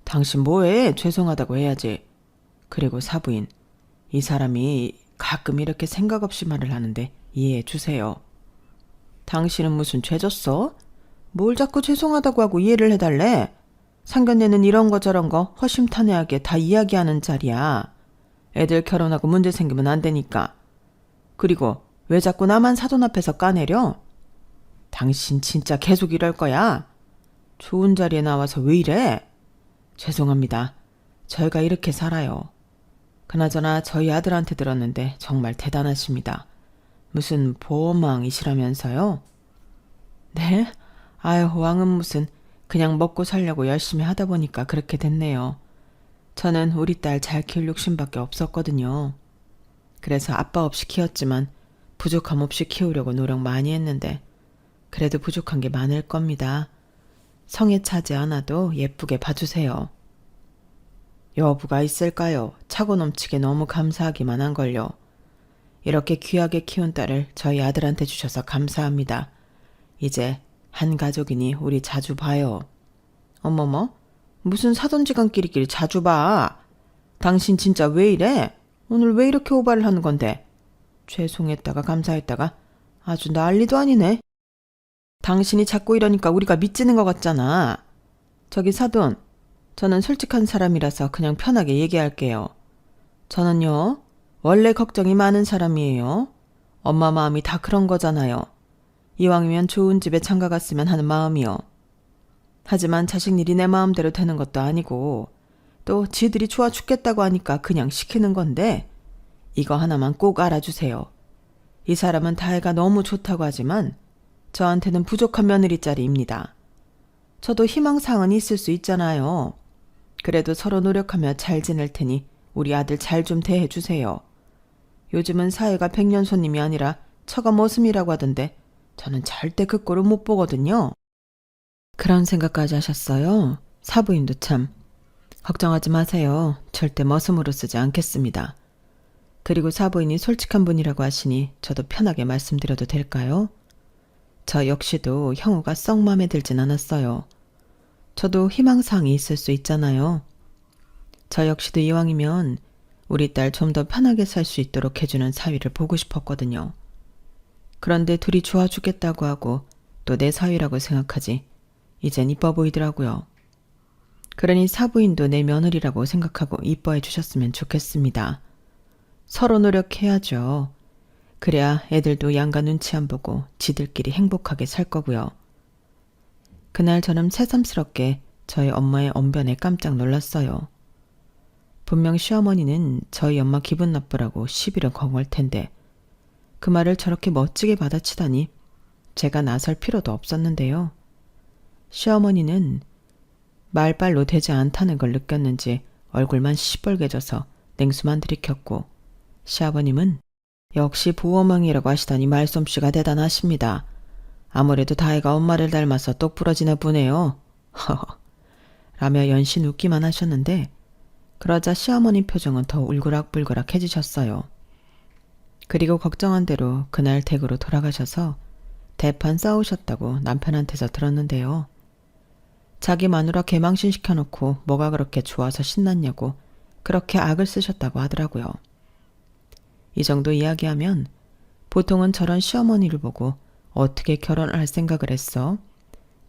당신 뭐해? 죄송하다고 해야지. 그리고 사부인, 이 사람이 가끔 이렇게 생각 없이 말을 하는데 이해해 주세요. 당신은 무슨 죄 졌어? 뭘 자꾸 죄송하다고 하고 이해를 해달래? 상견례는 이런 거 저런 거 허심탄회하게 다 이야기하는 자리야. 애들 결혼하고 문제 생기면 안 되니까. 그리고 왜 자꾸 나만 사돈 앞에서 까내려? 당신 진짜 계속 이럴 거야? 좋은 자리에 나와서 왜 이래? 죄송합니다. 저희가 이렇게 살아요. 그나저나 저희 아들한테 들었는데 정말 대단하십니다. 무슨 보험왕이시라면서요? 네? 아유, 왕은 무슨 그냥 먹고 살려고 열심히 하다 보니까 그렇게 됐네요. 저는 우리 딸 잘 키울 욕심밖에 없었거든요. 그래서 아빠 없이 키웠지만 부족함 없이 키우려고 노력 많이 했는데 그래도 부족한 게 많을 겁니다. 성에 차지 않아도 예쁘게 봐주세요. 여부가 있을까요? 차고 넘치게 너무 감사하기만 한걸요. 이렇게 귀하게 키운 딸을 저희 아들한테 주셔서 감사합니다. 이제 한 가족이니 우리 자주 봐요. 어머머? 무슨 사돈지간끼리끼리 자주 봐. 당신 진짜 왜 이래? 오늘 왜 이렇게 오바를 하는 건데? 죄송했다가 감사했다가 아주 난리도 아니네. 당신이 자꾸 이러니까 우리가 미치는 것 같잖아. 저기 사돈, 저는 솔직한 사람이라서 그냥 편하게 얘기할게요. 저는요, 원래 걱정이 많은 사람이에요. 엄마 마음이 다 그런 거잖아요. 이왕이면 좋은 집에 장가 갔으면 하는 마음이요. 하지만 자식 일이 내 마음대로 되는 것도 아니고 또 지들이 좋아 죽겠다고 하니까 그냥 시키는 건데 이거 하나만 꼭 알아주세요. 이 사람은 다혜가 너무 좋다고 하지만 저한테는 부족한 며느리짜리입니다. 저도 희망사항은 있을 수 있잖아요. 그래도 서로 노력하며 잘 지낼 테니 우리 아들 잘 좀 대해주세요. 요즘은 사회가 백년 손님이 아니라 처가 머슴이라고 하던데 저는 절대 그 꼴을 못 보거든요. 그런 생각까지 하셨어요? 사부인도 참. 걱정하지 마세요. 절대 머슴으로 쓰지 않겠습니다. 그리고 사부인이 솔직한 분이라고 하시니 저도 편하게 말씀드려도 될까요? 저 역시도 형우가 썩 마음에 들진 않았어요. 저도 희망사항이 있을 수 있잖아요. 저 역시도 이왕이면 우리 딸 좀 더 편하게 살 수 있도록 해주는 사위를 보고 싶었거든요. 그런데 둘이 좋아 죽겠다고 하고 또 내 사위라고 생각하지 이젠 이뻐 보이더라고요. 그러니 사부인도 내 며느리라고 생각하고 이뻐해 주셨으면 좋겠습니다. 서로 노력해야죠. 그래야 애들도 양가 눈치 안 보고 지들끼리 행복하게 살 거고요. 그날 저는 새삼스럽게 저희 엄마의 언변에 깜짝 놀랐어요. 분명 시어머니는 저희 엄마 기분 나쁘라고 시비를 건 걸 텐데 그 말을 저렇게 멋지게 받아치다니 제가 나설 필요도 없었는데요. 시어머니는 말발로 되지 않다는 걸 느꼈는지 얼굴만 시뻘개져서 냉수만 들이켰고 시아버님은 역시 보호망이라고 하시더니 말솜씨가 대단하십니다. 아무래도 다혜가 엄마를 닮아서 똑부러지나 보네요. 허허. 라며 연신 웃기만 하셨는데 그러자 시어머니 표정은 더 울그락불그락해지셨어요. 그리고 걱정한 대로 그날 댁으로 돌아가셔서 대판 싸우셨다고 남편한테서 들었는데요. 자기 마누라 개망신 시켜놓고 뭐가 그렇게 좋아서 신났냐고 그렇게 악을 쓰셨다고 하더라고요. 이 정도 이야기하면 보통은 저런 시어머니를 보고 어떻게 결혼을 할 생각을 했어?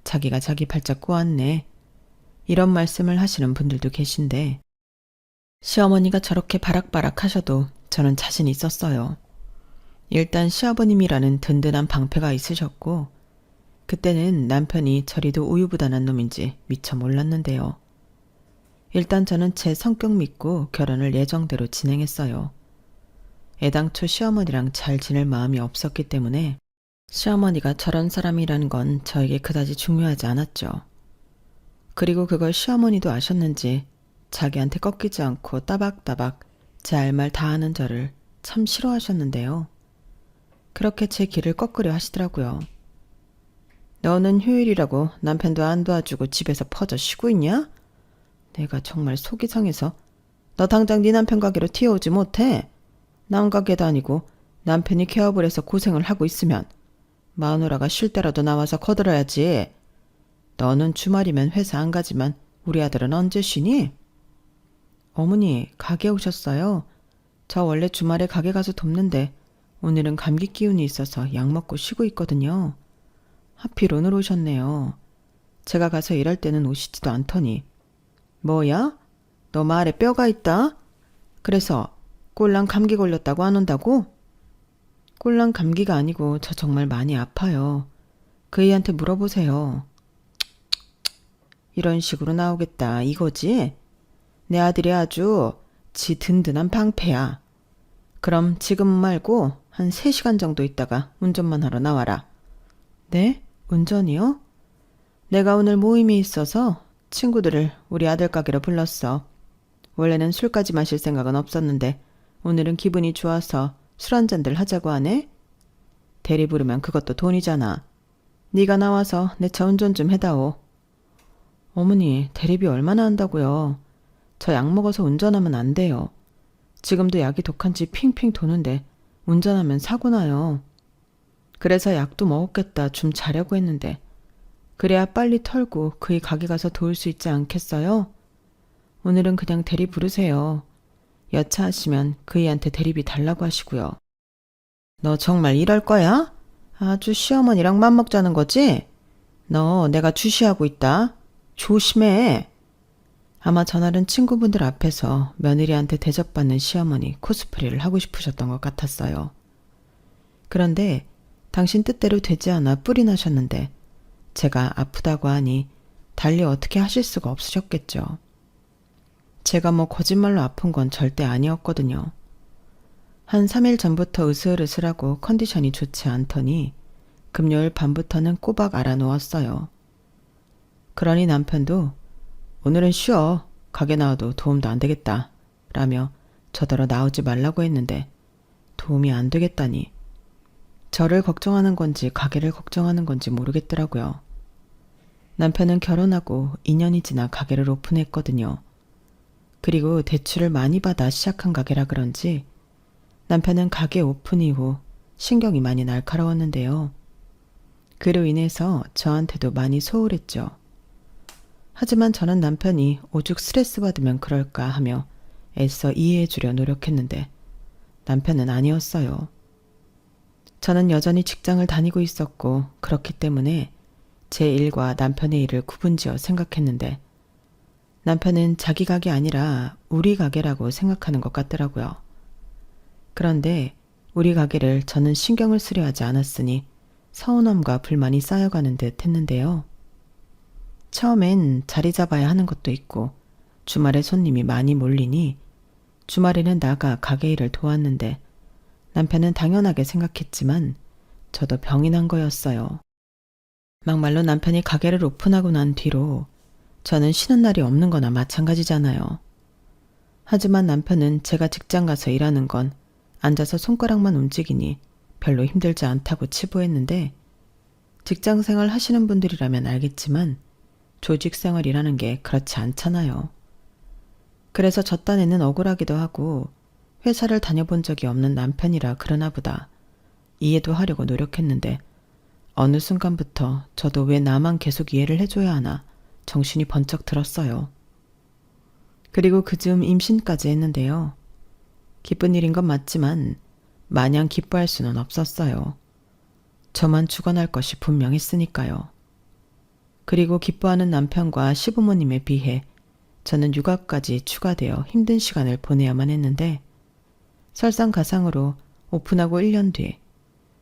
자기가 자기 발짝 꼬았네. 이런 말씀을 하시는 분들도 계신데 시어머니가 저렇게 바락바락 하셔도 저는 자신 있었어요. 일단 시아버님이라는 든든한 방패가 있으셨고 그때는 남편이 저리도 우유부단한 놈인지 미처 몰랐는데요. 일단 저는 제 성격 믿고 결혼을 예정대로 진행했어요. 애당초 시어머니랑 잘 지낼 마음이 없었기 때문에 시어머니가 저런 사람이라는 건 저에게 그다지 중요하지 않았죠. 그리고 그걸 시어머니도 아셨는지 자기한테 꺾이지 않고 따박따박 제 할 말 다 하는 저를 참 싫어하셨는데요. 그렇게 제 길을 꺾으려 하시더라고요. 너는 휴일이라고 남편도 안 도와주고 집에서 퍼져 쉬고 있냐? 내가 정말 속이 상해서 너 당장 네 남편 가게로 튀어오지 못해. 남 가게도 아니고 남편이 개업을 해서 고생을 하고 있으면 마누라가 쉴 때라도 나와서 거들어야지. 너는 주말이면 회사 안 가지만 우리 아들은 언제 쉬니? 어머니, 가게 오셨어요? 저 원래 주말에 가게 가서 돕는데 오늘은 감기 기운이 있어서 약 먹고 쉬고 있거든요. 하필 오늘 오셨네요. 제가 가서 일할 때는 오시지도 않더니. 뭐야? 너 말에 뼈가 있다? 그래서 꼴랑 감기 걸렸다고 안 온다고? 꼴랑 감기가 아니고 저 정말 많이 아파요. 그 애한테 물어보세요. 이런 식으로 나오겠다 이거지? 내 아들이 아주 지 든든한 방패야. 그럼 지금 말고 한 3시간 정도 있다가 운전만 하러 나와라. 네? 운전이요? 내가 오늘 모임이 있어서 친구들을 우리 아들 가게로 불렀어. 원래는 술까지 마실 생각은 없었는데 오늘은 기분이 좋아서 술 한 잔들 하자고 하네? 대리 부르면 그것도 돈이잖아. 네가 나와서 내 차 운전 좀 해다오. 어머니, 대리비 얼마나 한다고요? 저 약 먹어서 운전하면 안 돼요. 지금도 약이 독한지 핑핑 도는데 운전하면 사고 나요. 그래서 약도 먹었겠다 좀 자려고 했는데 그래야 빨리 털고 그이 가게 가서 도울 수 있지 않겠어요? 오늘은 그냥 대리 부르세요. 여차하시면 그이한테 대리비 달라고 하시고요. 너 정말 이럴 거야? 아주 시어머니랑 맘먹자는 거지? 너 내가 주시하고 있다. 조심해. 아마 전날은 친구분들 앞에서 며느리한테 대접받는 시어머니 코스프레를 하고 싶으셨던 것 같았어요. 그런데 당신 뜻대로 되지 않아 뿔이 나셨는데 제가 아프다고 하니 달리 어떻게 하실 수가 없으셨겠죠. 제가 뭐 거짓말로 아픈 건 절대 아니었거든요. 한 3일 전부터 으슬으슬하고 컨디션이 좋지 않더니 금요일 밤부터는 꼬박 알아놓았어요. 그러니 남편도 오늘은 쉬어. 가게 나와도 도움도 안 되겠다. 라며 저더러 나오지 말라고 했는데 도움이 안 되겠다니. 저를 걱정하는 건지 가게를 걱정하는 건지 모르겠더라고요. 남편은 결혼하고 2년이 지나 가게를 오픈했거든요. 그리고 대출을 많이 받아 시작한 가게라 그런지 남편은 가게 오픈 이후 신경이 많이 날카로웠는데요. 그로 인해서 저한테도 많이 소홀했죠. 하지만 저는 남편이 오죽 스트레스 받으면 그럴까 하며 애써 이해해 주려 노력했는데 남편은 아니었어요. 저는 여전히 직장을 다니고 있었고 그렇기 때문에 제 일과 남편의 일을 구분지어 생각했는데 남편은 자기 가게 아니라 우리 가게라고 생각하는 것 같더라고요. 그런데 우리 가게를 저는 신경을 쓰려 하지 않았으니 서운함과 불만이 쌓여가는 듯 했는데요. 처음엔 자리 잡아야 하는 것도 있고 주말에 손님이 많이 몰리니 주말에는 나가 가게 일을 도왔는데 남편은 당연하게 생각했지만 저도 병이 난 거였어요. 막말로 남편이 가게를 오픈하고 난 뒤로 저는 쉬는 날이 없는 거나 마찬가지잖아요. 하지만 남편은 제가 직장 가서 일하는 건 앉아서 손가락만 움직이니 별로 힘들지 않다고 치부했는데, 직장 생활 하시는 분들이라면 알겠지만 조직 생활이라는 게 그렇지 않잖아요. 그래서 저 딴에는 억울하기도 하고, 회사를 다녀본 적이 없는 남편이라 그러나 보다 이해도 하려고 노력했는데, 어느 순간부터 저도 왜 나만 계속 이해를 해줘야 하나 정신이 번쩍 들었어요. 그리고 그즈음 임신까지 했는데요. 기쁜 일인 건 맞지만 마냥 기뻐할 수는 없었어요. 저만 죽어날 것이 분명했으니까요. 그리고 기뻐하는 남편과 시부모님에 비해 저는 육아까지 추가되어 힘든 시간을 보내야만 했는데, 설상가상으로 오픈하고 1년 뒤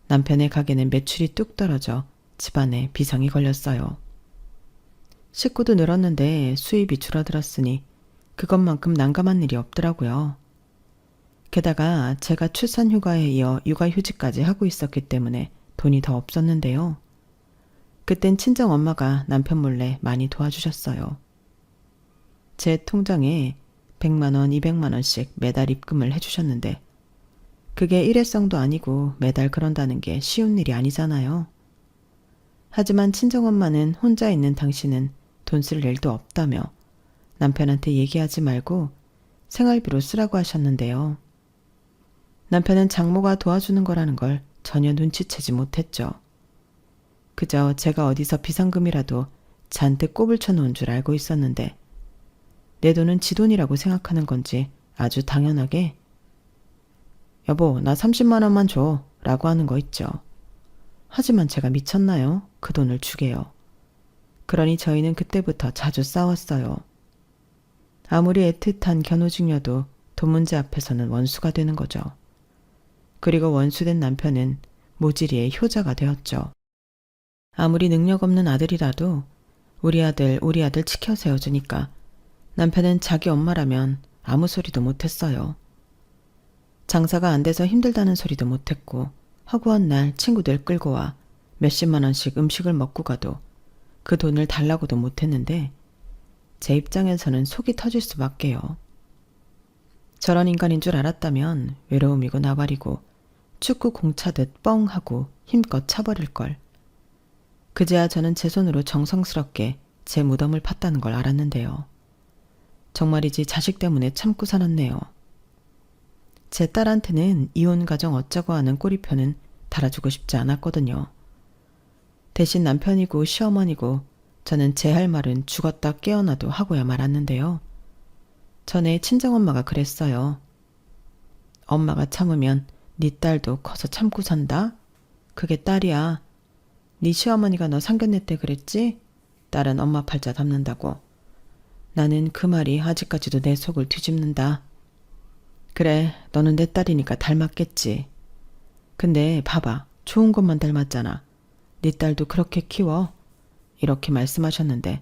남편의 가게는 매출이 뚝 떨어져 집안에 비상이 걸렸어요. 식구도 늘었는데 수입이 줄어들었으니 그것만큼 난감한 일이 없더라고요. 게다가 제가 출산휴가에 이어 육아휴직까지 하고 있었기 때문에 돈이 더 없었는데요. 그땐 친정엄마가 남편 몰래 많이 도와주셨어요. 제 통장에 100만 원, 200만 원씩 매달 입금을 해주셨는데, 그게 일회성도 아니고 매달 그런다는 게 쉬운 일이 아니잖아요. 하지만 친정엄마는 혼자 있는 당신은 돈 쓸 일도 없다며 남편한테 얘기하지 말고 생활비로 쓰라고 하셨는데요. 남편은 장모가 도와주는 거라는 걸 전혀 눈치채지 못했죠. 그저 제가 어디서 비상금이라도 잔뜩 꼽을 쳐놓은 줄 알고 있었는데, 내 돈은 지 돈이라고 생각하는 건지 아주 당연하게 여보, 나 30만 원만 줘 라고 하는 거 있죠. 하지만 제가 미쳤나요? 그 돈을 주게요. 그러니 저희는 그때부터 자주 싸웠어요. 아무리 애틋한 견우직녀도 돈 문제 앞에서는 원수가 되는 거죠. 그리고 원수된 남편은 모질이의 효자가 되었죠. 아무리 능력 없는 아들이라도 우리 아들 지켜 세워주니까 남편은 자기 엄마라면 아무 소리도 못했어요. 장사가 안 돼서 힘들다는 소리도 못했고, 허구한 날 친구들 끌고 와 몇십만 원씩 음식을 먹고 가도 그 돈을 달라고도 못했는데, 제 입장에서는 속이 터질 수밖에요. 저런 인간인 줄 알았다면 외로움이고 나발이고 축구 공 차듯 뻥 하고 힘껏 차버릴걸. 그제야 저는 제 손으로 정성스럽게 제 무덤을 팠다는 걸 알았는데요. 정말이지 자식 때문에 참고 살았네요. 제 딸한테는 이혼 가정 어쩌고 하는 꼬리표는 달아주고 싶지 않았거든요. 대신 남편이고 시어머니고 저는 제 할 말은 죽었다 깨어나도 하고야 말았는데요. 전에 친정엄마가 그랬어요. 엄마가 참으면 네 딸도 커서 참고 산다? 그게 딸이야. 네 시어머니가 너 상견례 때 그랬지? 딸은 엄마 팔자 담는다고. 나는 그 말이 아직까지도 내 속을 뒤집는다. 그래, 너는 내 딸이니까 닮았겠지. 근데 봐봐, 좋은 것만 닮았잖아. 네 딸도 그렇게 키워. 이렇게 말씀하셨는데,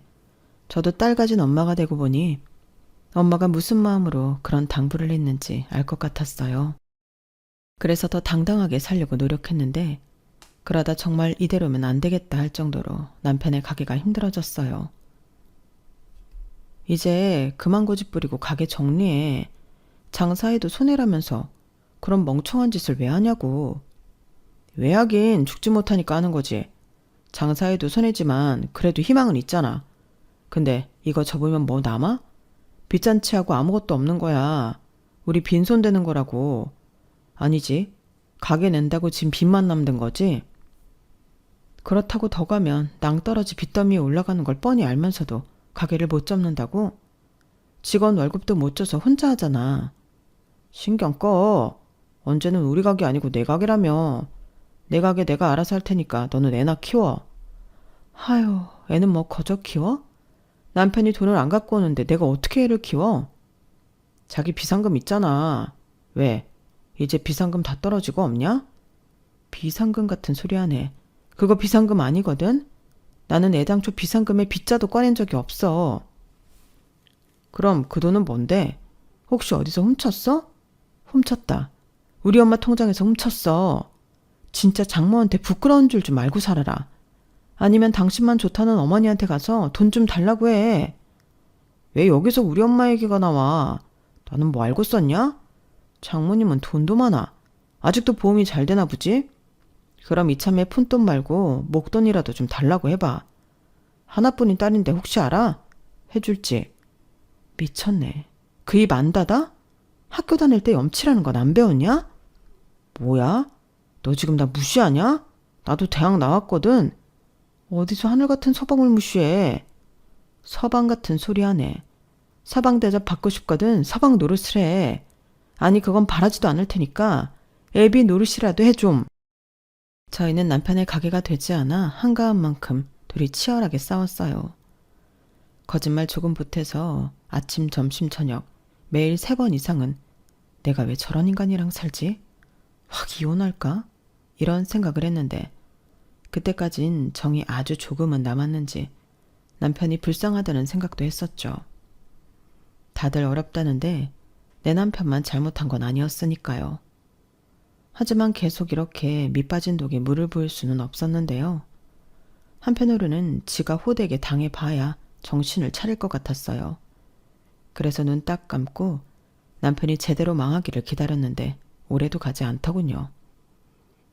저도 딸 가진 엄마가 되고 보니 엄마가 무슨 마음으로 그런 당부를 했는지 알 것 같았어요. 그래서 더 당당하게 살려고 노력했는데, 그러다 정말 이대로면 안 되겠다 할 정도로 남편의 가게가 힘들어졌어요. 이제 그만 고집 부리고 가게 정리해. 장사해도 손해라면서 그런 멍청한 짓을 왜 하냐고. 왜 하긴, 죽지 못하니까 하는 거지. 장사해도 손해지만 그래도 희망은 있잖아. 근데 이거 접으면 뭐 남아? 빚잔치하고 아무것도 없는 거야. 우리 빈손 되는 거라고. 아니지, 가게 낸다고 지금 빚만 남는 거지? 그렇다고 더 가면 낭떠러지 빚더미에 올라가는 걸 뻔히 알면서도 가게를 못 접는다고? 직원 월급도 못 줘서 혼자 하잖아. 신경 꺼. 언제는 우리 가게 아니고 내 가게라며. 내 가게 내가 알아서 할 테니까 너는 애나 키워. 하유, 애는 뭐 거저 키워? 남편이 돈을 안 갖고 오는데 내가 어떻게 애를 키워? 자기 비상금 있잖아. 왜? 이제 비상금 다 떨어지고 없냐? 비상금 같은 소리 하네. 그거 비상금 아니거든? 나는 애당초 비상금에 빗자도 꺼낸 적이 없어. 그럼 그 돈은 뭔데? 혹시 어디서 훔쳤어? 훔쳤다. 우리 엄마 통장에서 훔쳤어. 진짜 장모한테 부끄러운 줄 좀 알고 살아라. 아니면 당신만 좋다는 어머니한테 가서 돈 좀 달라고 해. 왜 여기서 우리 엄마 얘기가 나와? 너는 뭐 알고 썼냐? 장모님은 돈도 많아. 아직도 보험이 잘 되나 보지? 그럼 이참에 푼돈 말고 목돈이라도 좀 달라고 해봐. 하나뿐인 딸인데 혹시 알아? 해줄지. 미쳤네. 그 입 안 닫아? 학교 다닐 때 염치라는 건 안 배웠냐? 뭐야? 너 지금 나 무시하냐? 나도 대학 나왔거든. 어디서 하늘 같은 서방을 무시해. 서방 같은 소리 하네. 서방 대접 받고 싶거든 서방 노릇을 해. 아니 그건 바라지도 않을 테니까 애비 노릇이라도 해 좀. 저희는 남편의 가게가 되지 않아 한가한 만큼 둘이 치열하게 싸웠어요. 거짓말 조금 보태서 아침, 점심, 저녁 매일 3번 이상은 내가 왜 저런 인간이랑 살지? 확 이혼할까? 이런 생각을 했는데 그때까진 정이 아주 조금은 남았는지 남편이 불쌍하다는 생각도 했었죠. 다들 어렵다는데 내 남편만 잘못한 건 아니었으니까요. 하지만 계속 이렇게 밑빠진 독에 물을 부을 수는 없었는데요. 한편으로는 지가 호되게 당해봐야 정신을 차릴 것 같았어요. 그래서 눈 딱 감고 남편이 제대로 망하기를 기다렸는데 오래도 가지 않더군요.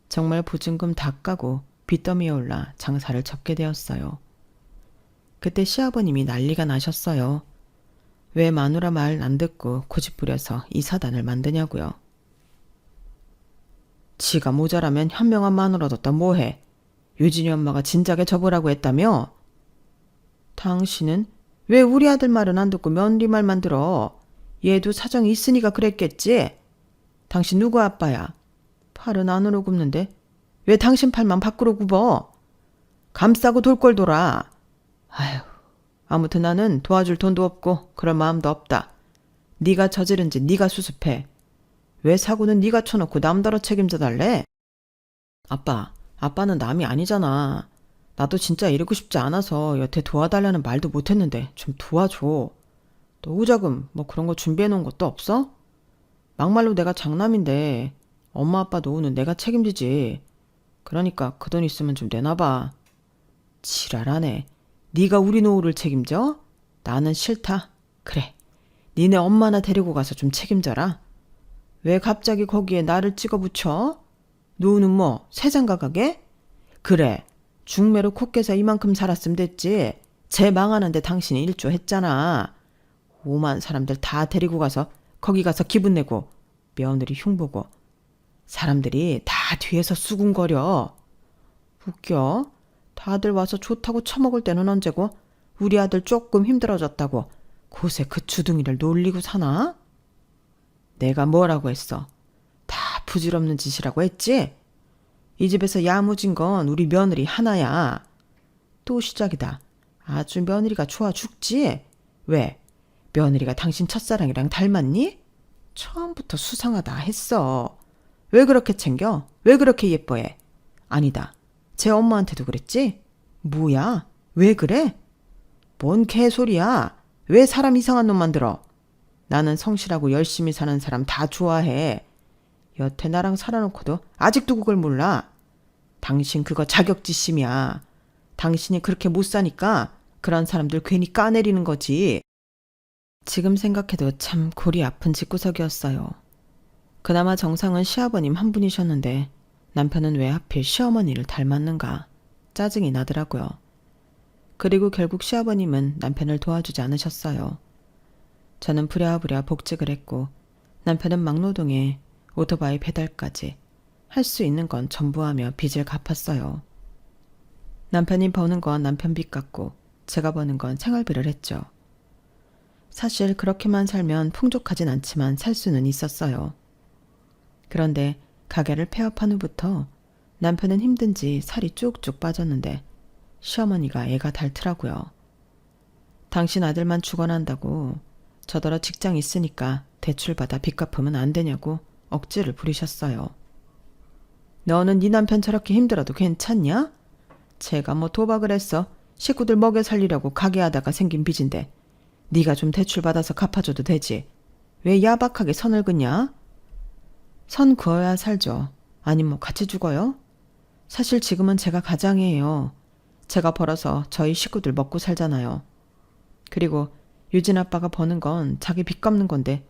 정말 보증금 다 까고 빚더미에 올라 장사를 접게 되었어요. 그때 시아버님이 난리가 나셨어요. 왜 마누라 말 안 듣고 고집부려서 이 사단을 만드냐고요. 지가 모자라면 현명한 마누라 뒀다 뭐해. 유진이 엄마가 진작에 접으라고 했다며? 당신은 왜 우리 아들 말은 안 듣고 며느리 말만 들어? 얘도 사정이 있으니까 그랬겠지? 당신 누구 아빠야? 팔은 안으로 굽는데 왜 당신 팔만 밖으로 굽어? 감싸고 돌 걸 돌아. 아휴, 아무튼 나는 도와줄 돈도 없고 그럴 마음도 없다. 네가 저지른 짓 네가 수습해. 왜 사고는 네가 쳐놓고 남더러 책임져 달래? 아빠는 남이 아니잖아. 나도 진짜 이러고 싶지 않아서 여태 도와달라는 말도 못했는데 좀 도와줘. 노후자금 뭐 그런 거 준비해놓은 것도 없어? 막말로 내가 장남인데 엄마 아빠 노후는 내가 책임지지. 그러니까 그 돈 있으면 좀 내놔봐. 지랄하네. 네가 우리 노후를 책임져? 나는 싫다. 그래. 니네 엄마나 데리고 가서 좀 책임져라. 왜 갑자기 거기에 나를 찍어 붙여? 노후는 뭐 새장가 가게? 그래. 중매로 콧게서 이만큼 살았으면 됐지. 쟤 망하는데 당신이 일조했잖아. 오만 사람들 다 데리고 가서 거기 가서 기분 내고 며느리 흉보고 사람들이 다 뒤에서 수군거려. 웃겨. 다들 와서 좋다고 처먹을 때는 언제고 우리 아들 조금 힘들어졌다고 곳에 그 주둥이를 놀리고 사나? 내가 뭐라고 했어? 다 부질없는 짓이라고 했지? 이 집에서 야무진 건 우리 며느리 하나야. 또 시작이다. 아주 며느리가 좋아 죽지? 왜? 며느리가 당신 첫사랑이랑 닮았니? 처음부터 수상하다 했어. 왜 그렇게 챙겨? 왜 그렇게 예뻐해? 아니다. 제 엄마한테도 그랬지? 뭐야? 왜 그래? 뭔 개소리야? 왜 사람 이상한 놈 만들어? 나는 성실하고 열심히 사는 사람 다 좋아해. 여태 나랑 살아놓고도 아직도 그걸 몰라. 당신 그거 자격지심이야. 당신이 그렇게 못 사니까 그런 사람들 괜히 까내리는 거지. 지금 생각해도 참 골이 아픈 집구석이었어요. 그나마 정상은 시아버님 한 분이셨는데 남편은 왜 하필 시어머니를 닮았는가 짜증이 나더라고요. 그리고 결국 시아버님은 남편을 도와주지 않으셨어요. 저는 부랴부랴 복직을 했고 남편은 막노동에 오토바이 배달까지 할 수 있는 건 전부 하며 빚을 갚았어요. 남편이 버는 건 남편 빚 갚고 제가 버는 건 생활비를 했죠. 사실 그렇게만 살면 풍족하진 않지만 살 수는 있었어요. 그런데 가게를 폐업한 후부터 남편은 힘든지 살이 쭉쭉 빠졌는데 시어머니가 애가 닳더라고요. 당신 아들만 죽어난다고 저더러 직장 있으니까 대출받아 빚 갚으면 안 되냐고 억지를 부리셨어요. 너는 네 남편 저렇게 힘들어도 괜찮냐? 제가 뭐 도박을 했어. 식구들 먹여 살리려고 가게 하다가 생긴 빚인데 네가 좀 대출받아서 갚아줘도 되지. 왜 야박하게 선을 긋냐? 선 그어야 살죠. 아니 뭐 같이 죽어요? 사실 지금은 제가 가장이에요. 제가 벌어서 저희 식구들 먹고 살잖아요. 그리고 유진 아빠가 버는 건 자기 빚 갚는 건데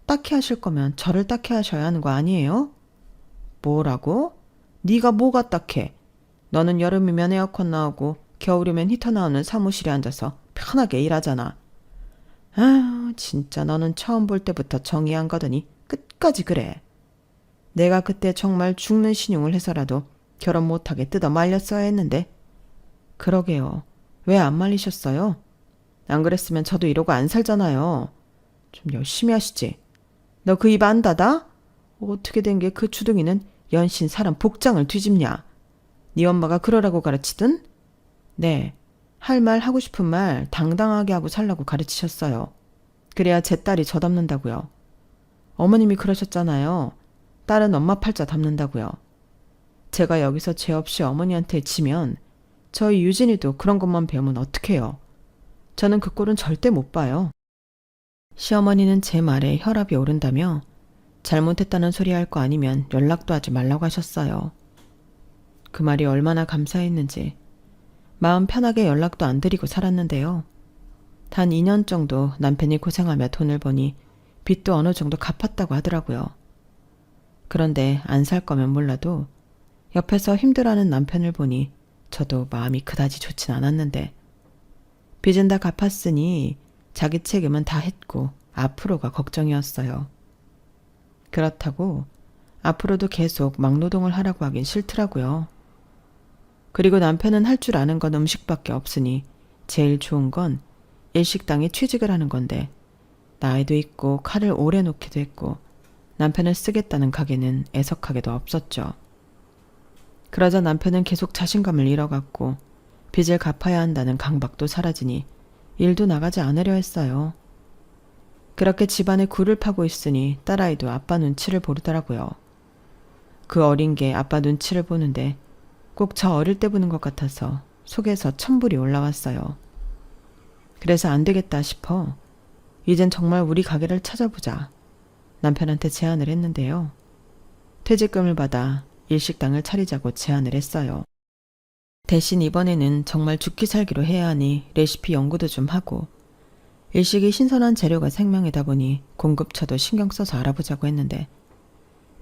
딱히 하실 거면 저를 딱히 하셔야 하는 거 아니에요? 뭐라고? 네가 뭐가 딱해? 너는 여름이면 에어컨 나오고 겨울이면 히터 나오는 사무실에 앉아서 편하게 일하잖아. 아, 진짜 너는 처음 볼 때부터 정이 안 가더니 끝까지 그래. 내가 그때 정말 죽는 신용을 해서라도 결혼 못하게 뜯어 말렸어야 했는데. 그러게요. 왜 안 말리셨어요? 안 그랬으면 저도 이러고 안 살잖아요. 좀 열심히 하시지. 너 그 입 안 닫아? 어떻게 된 게 그 주둥이는 연신 사람 복장을 뒤집냐? 네 엄마가 그러라고 가르치든? 네, 할 말 하고 싶은 말 당당하게 하고 살라고 가르치셨어요. 그래야 제 딸이 저 닮는다고요. 어머님이 그러셨잖아요. 딸은 엄마 팔자 닮는다고요. 제가 여기서 죄 없이 어머니한테 지면 저희 유진이도 그런 것만 배우면 어떡해요. 저는 그 꼴은 절대 못 봐요. 시어머니는 제 말에 혈압이 오른다며 잘못했다는 소리 할 거 아니면 연락도 하지 말라고 하셨어요. 그 말이 얼마나 감사했는지 마음 편하게 연락도 안 드리고 살았는데요. 단 2년 정도 남편이 고생하며 돈을 버니 빚도 어느 정도 갚았다고 하더라고요. 그런데 안 살 거면 몰라도 옆에서 힘들어하는 남편을 보니 저도 마음이 그다지 좋진 않았는데, 빚은 다 갚았으니 자기 책임은 다 했고 앞으로가 걱정이었어요. 그렇다고 앞으로도 계속 막노동을 하라고 하긴 싫더라고요. 그리고 남편은 할 줄 아는 건 음식밖에 없으니 제일 좋은 건 일식당에 취직을 하는 건데, 나이도 있고 칼을 오래 놓기도 했고 남편을 쓰겠다는 가게는 애석하게도 없었죠. 그러자 남편은 계속 자신감을 잃어갔고 빚을 갚아야 한다는 강박도 사라지니 일도 나가지 않으려 했어요. 그렇게 집안에 굴을 파고 있으니 딸아이도 아빠 눈치를 보더라고요. 그 어린 게 아빠 눈치를 보는데 꼭 저 어릴 때 보는 것 같아서 속에서 천불이 올라왔어요. 그래서 안 되겠다 싶어 이젠 정말 우리 가게를 찾아보자 남편한테 제안을 했는데요. 퇴직금을 받아 일식당을 차리자고 제안을 했어요. 대신 이번에는 정말 죽기 살기로 해야 하니 레시피 연구도 좀 하고, 일식이 신선한 재료가 생명이다 보니 공급처도 신경 써서 알아보자고 했는데,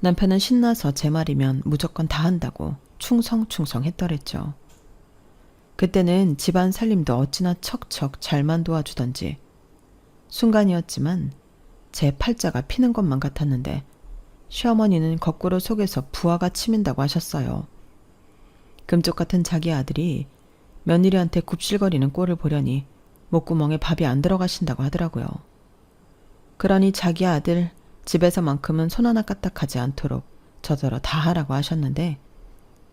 남편은 신나서 제 말이면 무조건 다 한다고 충성충성했더랬죠. 그때는 집안 살림도 어찌나 척척 잘만 도와주던지, 순간이었지만 제 팔자가 피는 것만 같았는데 시어머니는 거꾸로 속에서 부하가 치민다고 하셨어요. 금쪽 같은 자기 아들이 며느리한테 굽실거리는 꼴을 보려니 목구멍에 밥이 안 들어가신다고 하더라고요. 그러니 자기 아들 집에서만큼은 손 하나 까딱하지 않도록 저더러 다 하라고 하셨는데,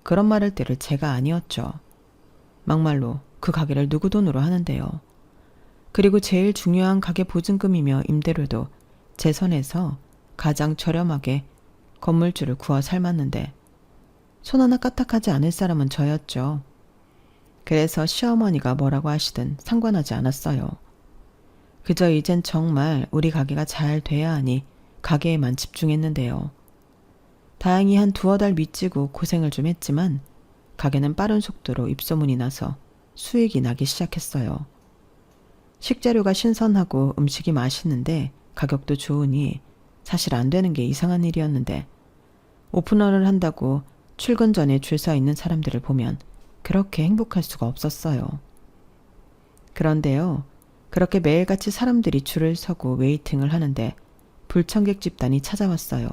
그런 말을 들을 제가 아니었죠. 막말로 그 가게를 누구 돈으로 하는데요. 그리고 제일 중요한 가게 보증금이며 임대료도 제 손에서 가장 저렴하게 건물주를 구워 삶았는데 손 하나 까딱하지 않을 사람은 저였죠. 그래서 시어머니가 뭐라고 하시든 상관하지 않았어요. 그저 이젠 정말 우리 가게가 잘 돼야 하니 가게에만 집중했는데요. 다행히 한 두어 달 미치고 고생을 좀 했지만 가게는 빠른 속도로 입소문이 나서 수익이 나기 시작했어요. 식재료가 신선하고 음식이 맛있는데 가격도 좋으니 사실 안 되는 게 이상한 일이었는데, 오픈런을 한다고 출근 전에 줄 서 있는 사람들을 보면 그렇게 행복할 수가 없었어요. 그런데요, 그렇게 매일같이 사람들이 줄을 서고 웨이팅을 하는데 불청객 집단이 찾아왔어요.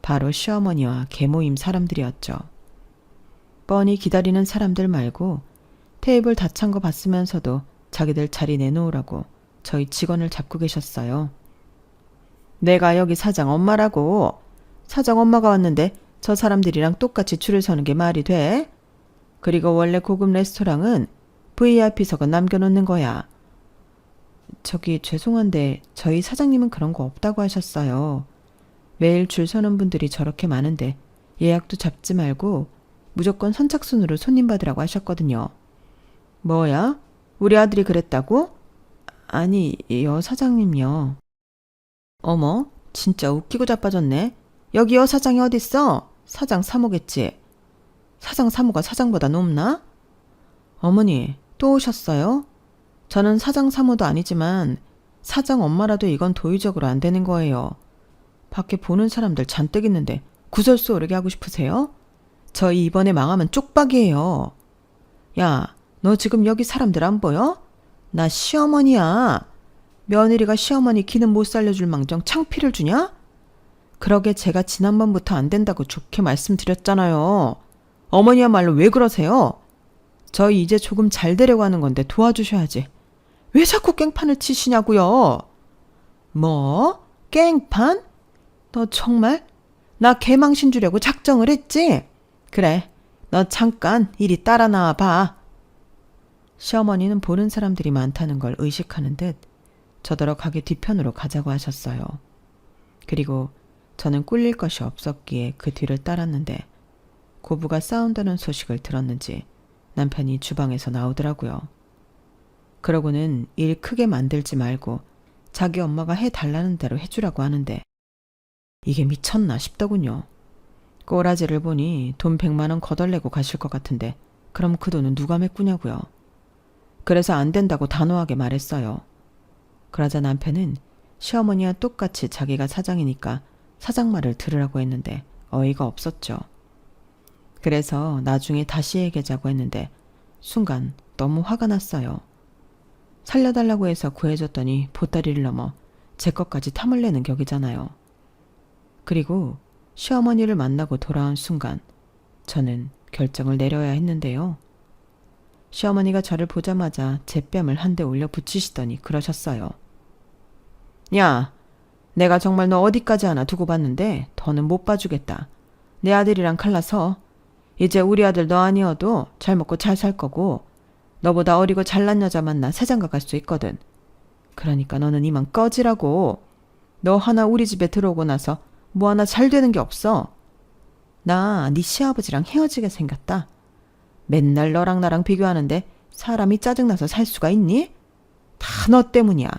바로 시어머니와 계모임 사람들이었죠. 뻔히 기다리는 사람들 말고 테이블 다 찬 거 봤으면서도 자기들 자리 내놓으라고 저희 직원을 잡고 계셨어요. 내가 여기 사장 엄마라고. 사장 엄마가 왔는데 저 사람들이랑 똑같이 줄을 서는 게 말이 돼? 그리고 원래 고급 레스토랑은 VIP석은 남겨놓는 거야. 저기 죄송한데 저희 사장님은 그런 거 없다고 하셨어요. 매일 줄 서는 분들이 저렇게 많은데 예약도 잡지 말고 무조건 선착순으로 손님 받으라고 하셨거든요. 뭐야? 우리 아들이 그랬다고? 아니, 여 사장님요. 어머, 진짜 웃기고 자빠졌네. 여기 여 사장이 어딨어? 사장 사모겠지. 사장 사모가 사장보다 높나? 어머니, 또 오셨어요? 저는 사장 사모도 아니지만 사장 엄마라도 이건 도의적으로 안 되는 거예요. 밖에 보는 사람들 잔뜩 있는데 구설수 오르게 하고 싶으세요? 저희 이번에 망하면 쪽박이에요. 야, 너 지금 여기 사람들 안 보여? 나 시어머니야. 며느리가 시어머니 기는 못 살려줄 망정 창피를 주냐? 그러게 제가 지난번부터 안 된다고 좋게 말씀드렸잖아요. 어머니야말로 왜 그러세요? 저희 이제 조금 잘 되려고 하는 건데 도와주셔야지. 왜 자꾸 깽판을 치시냐고요? 뭐? 깽판? 너 정말? 나 개망신 주려고 작정을 했지? 그래, 너 잠깐 이리 따라 나와 봐. 시어머니는 보는 사람들이 많다는 걸 의식하는 듯 저더러 가게 뒤편으로 가자고 하셨어요. 그리고 저는 꿀릴 것이 없었기에 그 뒤를 따랐는데 고부가 싸운다는 소식을 들었는지 남편이 주방에서 나오더라고요. 그러고는 일 크게 만들지 말고 자기 엄마가 해달라는 대로 해주라고 하는데 이게 미쳤나 싶더군요. 꼬라지를 보니 돈 100만 원 거덜내고 가실 것 같은데 그럼 그 돈은 누가 메꾸냐고요. 그래서 안 된다고 단호하게 말했어요. 그러자 남편은 시어머니와 똑같이 자기가 사장이니까 사장 말을 들으라고 했는데 어이가 없었죠. 그래서 나중에 다시 얘기하자고 했는데 순간 너무 화가 났어요. 살려달라고 해서 구해줬더니 보따리를 넘어 제 것까지 탐을 내는 격이잖아요. 그리고 시어머니를 만나고 돌아온 순간 저는 결정을 내려야 했는데요. 시어머니가 저를 보자마자 제 뺨을 한 대 올려 붙이시더니 그러셨어요. 야, 내가 정말 너 어디까지 하나 두고 봤는데 더는 못 봐주겠다. 내 아들이랑 갈라서 이제 우리 아들 너 아니어도 잘 먹고 잘 살 거고 너보다 어리고 잘난 여자 만나 새장가 갈 수 있거든. 그러니까 너는 이만 꺼지라고. 너 하나 우리 집에 들어오고 나서 뭐 하나 잘 되는 게 없어. 나 네 시아버지랑 헤어지게 생겼다. 맨날 너랑 나랑 비교하는데 사람이 짜증나서 살 수가 있니? 다 너 때문이야.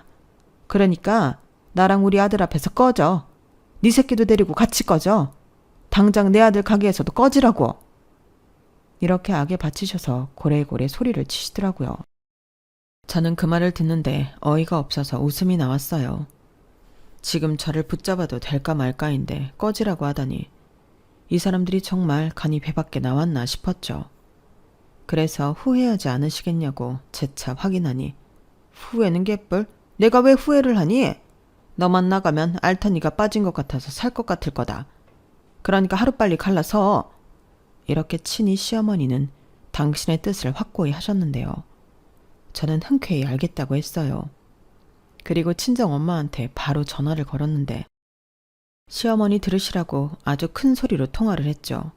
그러니까 나랑 우리 아들 앞에서 꺼져. 네 새끼도 데리고 같이 꺼져. 당장 내 아들 가게에서도 꺼지라고. 이렇게 악에 바치셔서 고래고래 소리를 치시더라고요. 저는 그 말을 듣는데 어이가 없어서 웃음이 나왔어요. 지금 저를 붙잡아도 될까 말까인데 꺼지라고 하다니 이 사람들이 정말 간이 배밖에 나왔나 싶었죠. 그래서 후회하지 않으시겠냐고 재차 확인하니 후회는 개뿔? 내가 왜 후회를 하니? 너만 나가면 알턴이가 빠진 것 같아서 살 것 같을 거다. 그러니까 하루빨리 갈라서. 이렇게 친히 시어머니는 당신의 뜻을 확고히 하셨는데요. 저는 흔쾌히 알겠다고 했어요. 그리고 친정 엄마한테 바로 전화를 걸었는데 시어머니 들으시라고 아주 큰 소리로 통화를 했죠.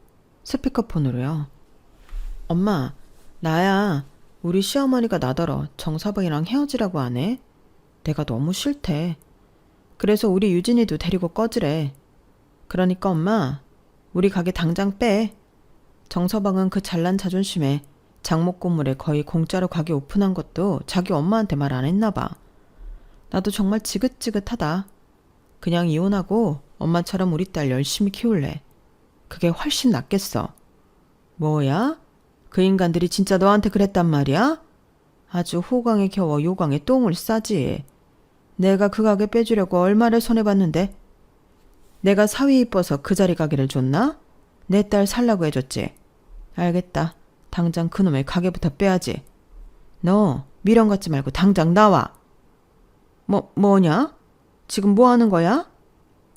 스피커폰으로요. 엄마, 나야. 우리 시어머니가 나더러 정서방이랑 헤어지라고 하네. 내가 너무 싫대. 그래서 우리 유진이도 데리고 꺼지래. 그러니까 엄마, 우리 가게 당장 빼. 정서방은 그 잘난 자존심에 장목 건물에 거의 공짜로 가게 오픈한 것도 자기 엄마한테 말 안 했나 봐. 나도 정말 지긋지긋하다. 그냥 이혼하고 엄마처럼 우리 딸 열심히 키울래. 그게 훨씬 낫겠어. 뭐야? 그 인간들이 진짜 너한테 그랬단 말이야? 아주 호강에 겨워 요강에 똥을 싸지. 내가 그 가게 빼주려고 얼마를 손해봤는데 내가 사위 이뻐서 그 자리 가게를 줬나? 내 딸 살라고 해줬지. 알겠다. 당장 그놈의 가게부터 빼야지. 너 미련 갖지 말고 당장 나와. 뭐냐? 지금 뭐 하는 거야?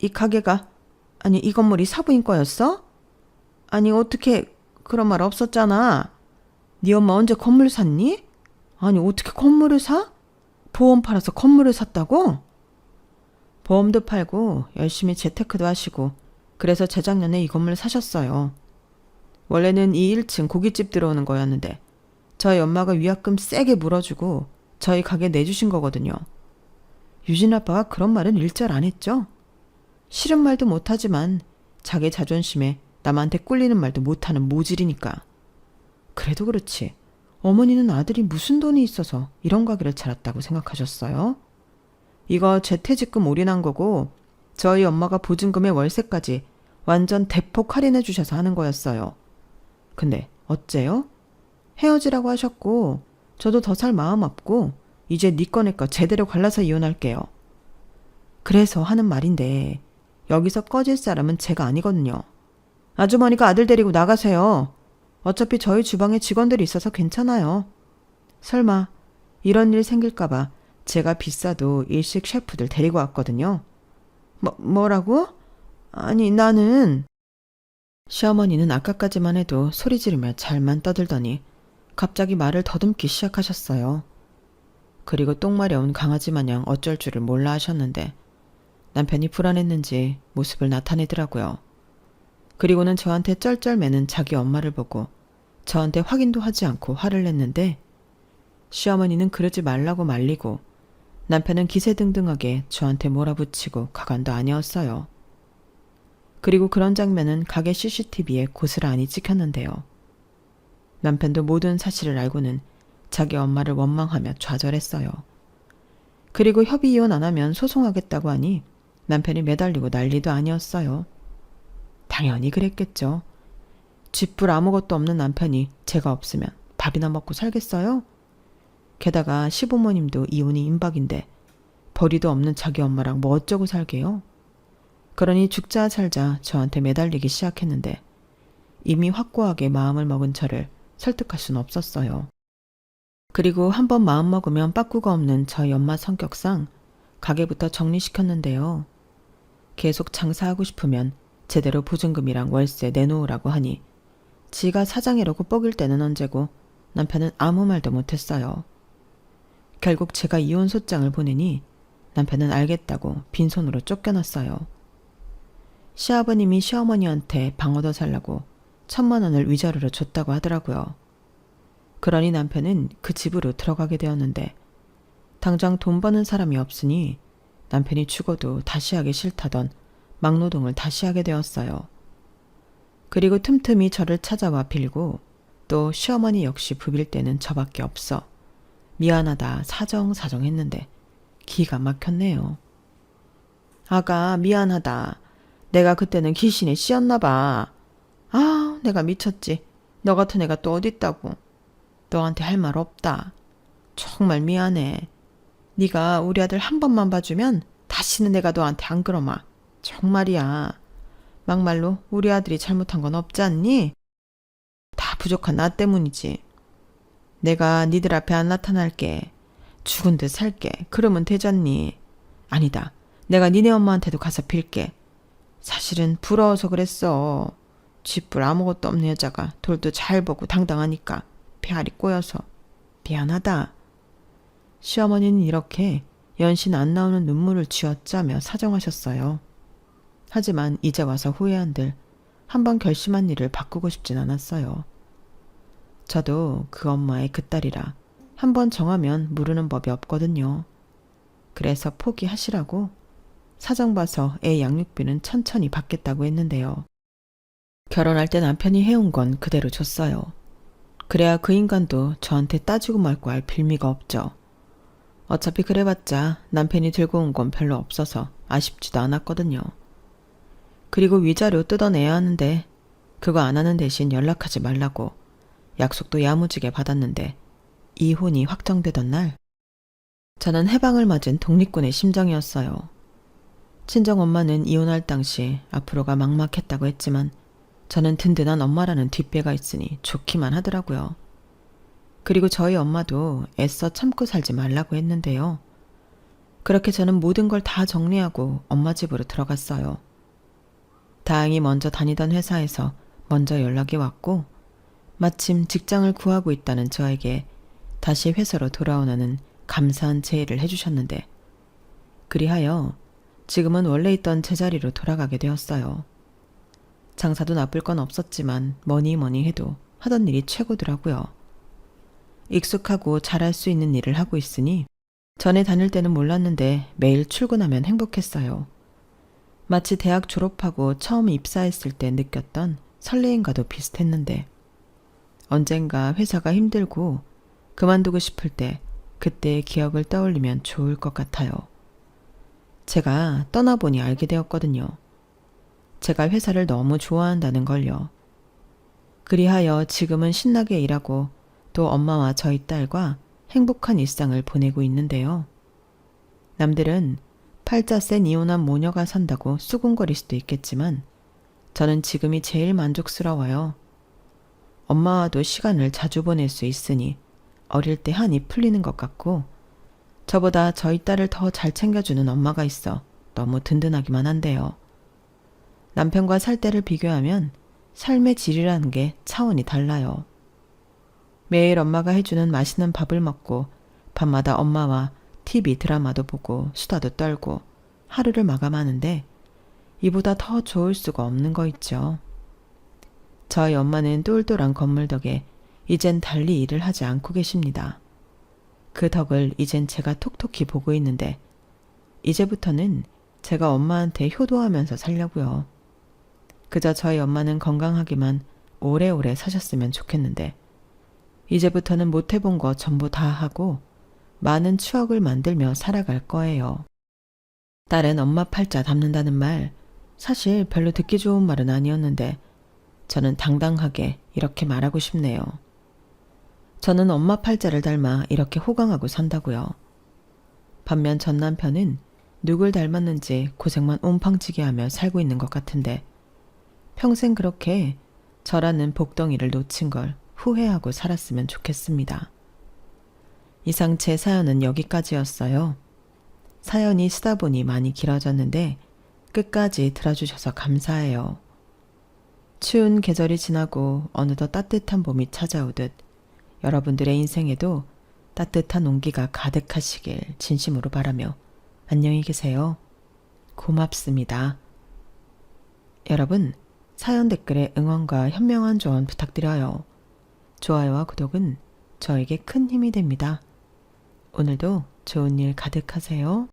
이 가게가, 아니 이 건물이 사부인 거였어? 아니 어떻게 그런 말 없었잖아. 네 엄마 언제 건물 샀니? 아니 어떻게 건물을 사? 보험 팔아서 건물을 샀다고? 보험도 팔고 열심히 재테크도 하시고 그래서 재작년에 이 건물 사셨어요. 원래는 이 1층 고깃집 들어오는 거였는데 저희 엄마가 위약금 세게 물어주고 저희 가게 내주신 거거든요. 유진 아빠가 그런 말은 일절 안 했죠. 싫은 말도 못하지만 자기 자존심에 남한테 꿀리는 말도 못하는 모질이니까. 그래도 그렇지 어머니는 아들이 무슨 돈이 있어서 이런 가게를 차렸다고 생각하셨어요? 이거 재퇴직금 올인한 거고 저희 엄마가 보증금의 월세까지 완전 대폭 할인해 주셔서 하는 거였어요. 근데 어째요? 헤어지라고 하셨고 저도 더 살 마음 없고 이제 네 거니까 제대로 갈라서 이혼할게요. 그래서 하는 말인데 여기서 꺼질 사람은 제가 아니거든요. 아주머니가 아들 데리고 나가세요. 어차피 저희 주방에 직원들이 있어서 괜찮아요. 설마 이런 일 생길까봐 제가 비싸도 일식 셰프들 데리고 왔거든요. 뭐라고? 아니 나는... 시어머니는 아까까지만 해도 소리 지르며 잘만 떠들더니 갑자기 말을 더듬기 시작하셨어요. 그리고 똥마려운 강아지 마냥 어쩔 줄을 몰라 하셨는데 남편이 불안했는지 모습을 나타내더라고요. 그리고는 저한테 쩔쩔매는 자기 엄마를 보고 저한테 확인도 하지 않고 화를 냈는데 시어머니는 그러지 말라고 말리고 남편은 기세등등하게 저한테 몰아붙이고 가관도 아니었어요. 그리고 그런 장면은 가게 CCTV에 고스란히 찍혔는데요. 남편도 모든 사실을 알고는 자기 엄마를 원망하며 좌절했어요. 그리고 협의 이혼 안 하면 소송하겠다고 하니 남편이 매달리고 난리도 아니었어요. 당연히 그랬겠죠. 쥐뿔 아무것도 없는 남편이 제가 없으면 밥이나 먹고 살겠어요? 게다가 시부모님도 이혼이 임박인데 벌이도 없는 자기 엄마랑 뭐 어쩌고 살게요? 그러니 죽자 살자 저한테 매달리기 시작했는데 이미 확고하게 마음을 먹은 저를 설득할 수는 없었어요. 그리고 한번 마음먹으면 빠꾸가 없는 저희 엄마 성격상 가게부터 정리시켰는데요. 계속 장사하고 싶으면 제대로 보증금이랑 월세 내놓으라고 하니 지가 사장이라고 뻐길 때는 언제고 남편은 아무 말도 못했어요. 결국 제가 이혼 소장을 보내니 남편은 알겠다고 빈손으로 쫓겨났어요. 시아버님이 시어머니한테 방 얻어 살라고 1,000만 원을 위자료로 줬다고 하더라고요. 그러니 남편은 그 집으로 들어가게 되었는데 당장 돈 버는 사람이 없으니 남편이 죽어도 다시 하기 싫다던 막노동을 다시 하게 되었어요. 그리고 틈틈이 저를 찾아와 빌고 또 시어머니 역시 부빌 때는 저밖에 없어 미안하다 사정사정 했는데 기가 막혔네요. 아가 미안하다. 내가 그때는 귀신에 씌었나 봐. 아 내가 미쳤지. 너 같은 애가 또 어딨다고. 너한테 할 말 없다. 정말 미안해. 네가 우리 아들 한 번만 봐주면 다시는 내가 너한테 안 그러마. 정말이야. 막말로 우리 아들이 잘못한 건 없지 않니? 다 부족한 나 때문이지. 내가 니들 앞에 안 나타날게. 죽은 듯 살게. 그러면 되잖니. 아니다. 내가 니네 엄마한테도 가서 빌게. 사실은 부러워서 그랬어. 쥐뿔 아무것도 없는 여자가 돌도 잘 보고 당당하니까 배알이 꼬여서 미안하다. 시어머니는 이렇게 연신 안 나오는 눈물을 쥐어짜며 사정하셨어요. 하지만 이제 와서 후회한들 한번 결심한 일을 바꾸고 싶진 않았어요. 저도 그 엄마의 그 딸이라 한번 정하면 무르는 법이 없거든요. 그래서 포기하시라고 사정 봐서 애 양육비는 천천히 받겠다고 했는데요. 결혼할 때 남편이 해온 건 그대로 줬어요. 그래야 그 인간도 저한테 따지고 말고 할 빌미가 없죠. 어차피 그래봤자 남편이 들고 온 건 별로 없어서 아쉽지도 않았거든요. 그리고 위자료 뜯어내야 하는데 그거 안 하는 대신 연락하지 말라고 약속도 야무지게 받았는데 이혼이 확정되던 날 저는 해방을 맞은 독립군의 심정이었어요. 친정엄마는 이혼할 당시 앞으로가 막막했다고 했지만 저는 든든한 엄마라는 뒷배가 있으니 좋기만 하더라고요. 그리고 저희 엄마도 애써 참고 살지 말라고 했는데요. 그렇게 저는 모든 걸 다 정리하고 엄마 집으로 들어갔어요. 다행히 먼저 다니던 회사에서 먼저 연락이 왔고 마침 직장을 구하고 있다는 저에게 다시 회사로 돌아오라는 감사한 제의를 해주셨는데 그리하여 지금은 원래 있던 제자리로 돌아가게 되었어요. 장사도 나쁠 건 없었지만 뭐니 해도 하던 일이 최고더라고요. 익숙하고 잘할 수 있는 일을 하고 있으니 전에 다닐 때는 몰랐는데 매일 출근하면 행복했어요. 마치 대학 졸업하고 처음 입사했을 때 느꼈던 설레임과도 비슷했는데 언젠가 회사가 힘들고 그만두고 싶을 때 그때의 기억을 떠올리면 좋을 것 같아요. 제가 떠나보니 알게 되었거든요. 제가 회사를 너무 좋아한다는 걸요. 그리하여 지금은 신나게 일하고 또 엄마와 저희 딸과 행복한 일상을 보내고 있는데요. 남들은 팔자 센 이혼한 모녀가 산다고 수군거릴 수도 있겠지만 저는 지금이 제일 만족스러워요. 엄마와도 시간을 자주 보낼 수 있으니 어릴 때 한이 풀리는 것 같고 저보다 저희 딸을 더 잘 챙겨주는 엄마가 있어 너무 든든하기만 한데요. 남편과 살 때를 비교하면 삶의 질이라는 게 차원이 달라요. 매일 엄마가 해주는 맛있는 밥을 먹고 밤마다 엄마와 TV 드라마도 보고 수다도 떨고 하루를 마감하는데 이보다 더 좋을 수가 없는 거 있죠. 저희 엄마는 똘똘한 건물 덕에 이젠 달리 일을 하지 않고 계십니다. 그 덕을 이젠 제가 톡톡히 보고 있는데 이제부터는 제가 엄마한테 효도하면서 살려고요. 그저 저희 엄마는 건강하기만 오래오래 사셨으면 좋겠는데 이제부터는 못해본 거 전부 다 하고 많은 추억을 만들며 살아갈 거예요. 딸은 엄마 팔자 닮는다는 말 사실 별로 듣기 좋은 말은 아니었는데 저는 당당하게 이렇게 말하고 싶네요. 저는 엄마 팔자를 닮아 이렇게 호강하고 산다고요. 반면 전 남편은 누굴 닮았는지 고생만 옴팡지게 하며 살고 있는 것 같은데 평생 그렇게 저라는 복덩이를 놓친 걸 후회하고 살았으면 좋겠습니다. 이상 제 사연은 여기까지였어요. 사연이 쓰다 보니 많이 길어졌는데 끝까지 들어주셔서 감사해요. 추운 계절이 지나고 어느덧 따뜻한 봄이 찾아오듯 여러분들의 인생에도 따뜻한 온기가 가득하시길 진심으로 바라며 안녕히 계세요. 고맙습니다. 여러분, 사연 댓글에 응원과 현명한 조언 부탁드려요. 좋아요와 구독은 저에게 큰 힘이 됩니다. 오늘도 좋은 일 가득하세요.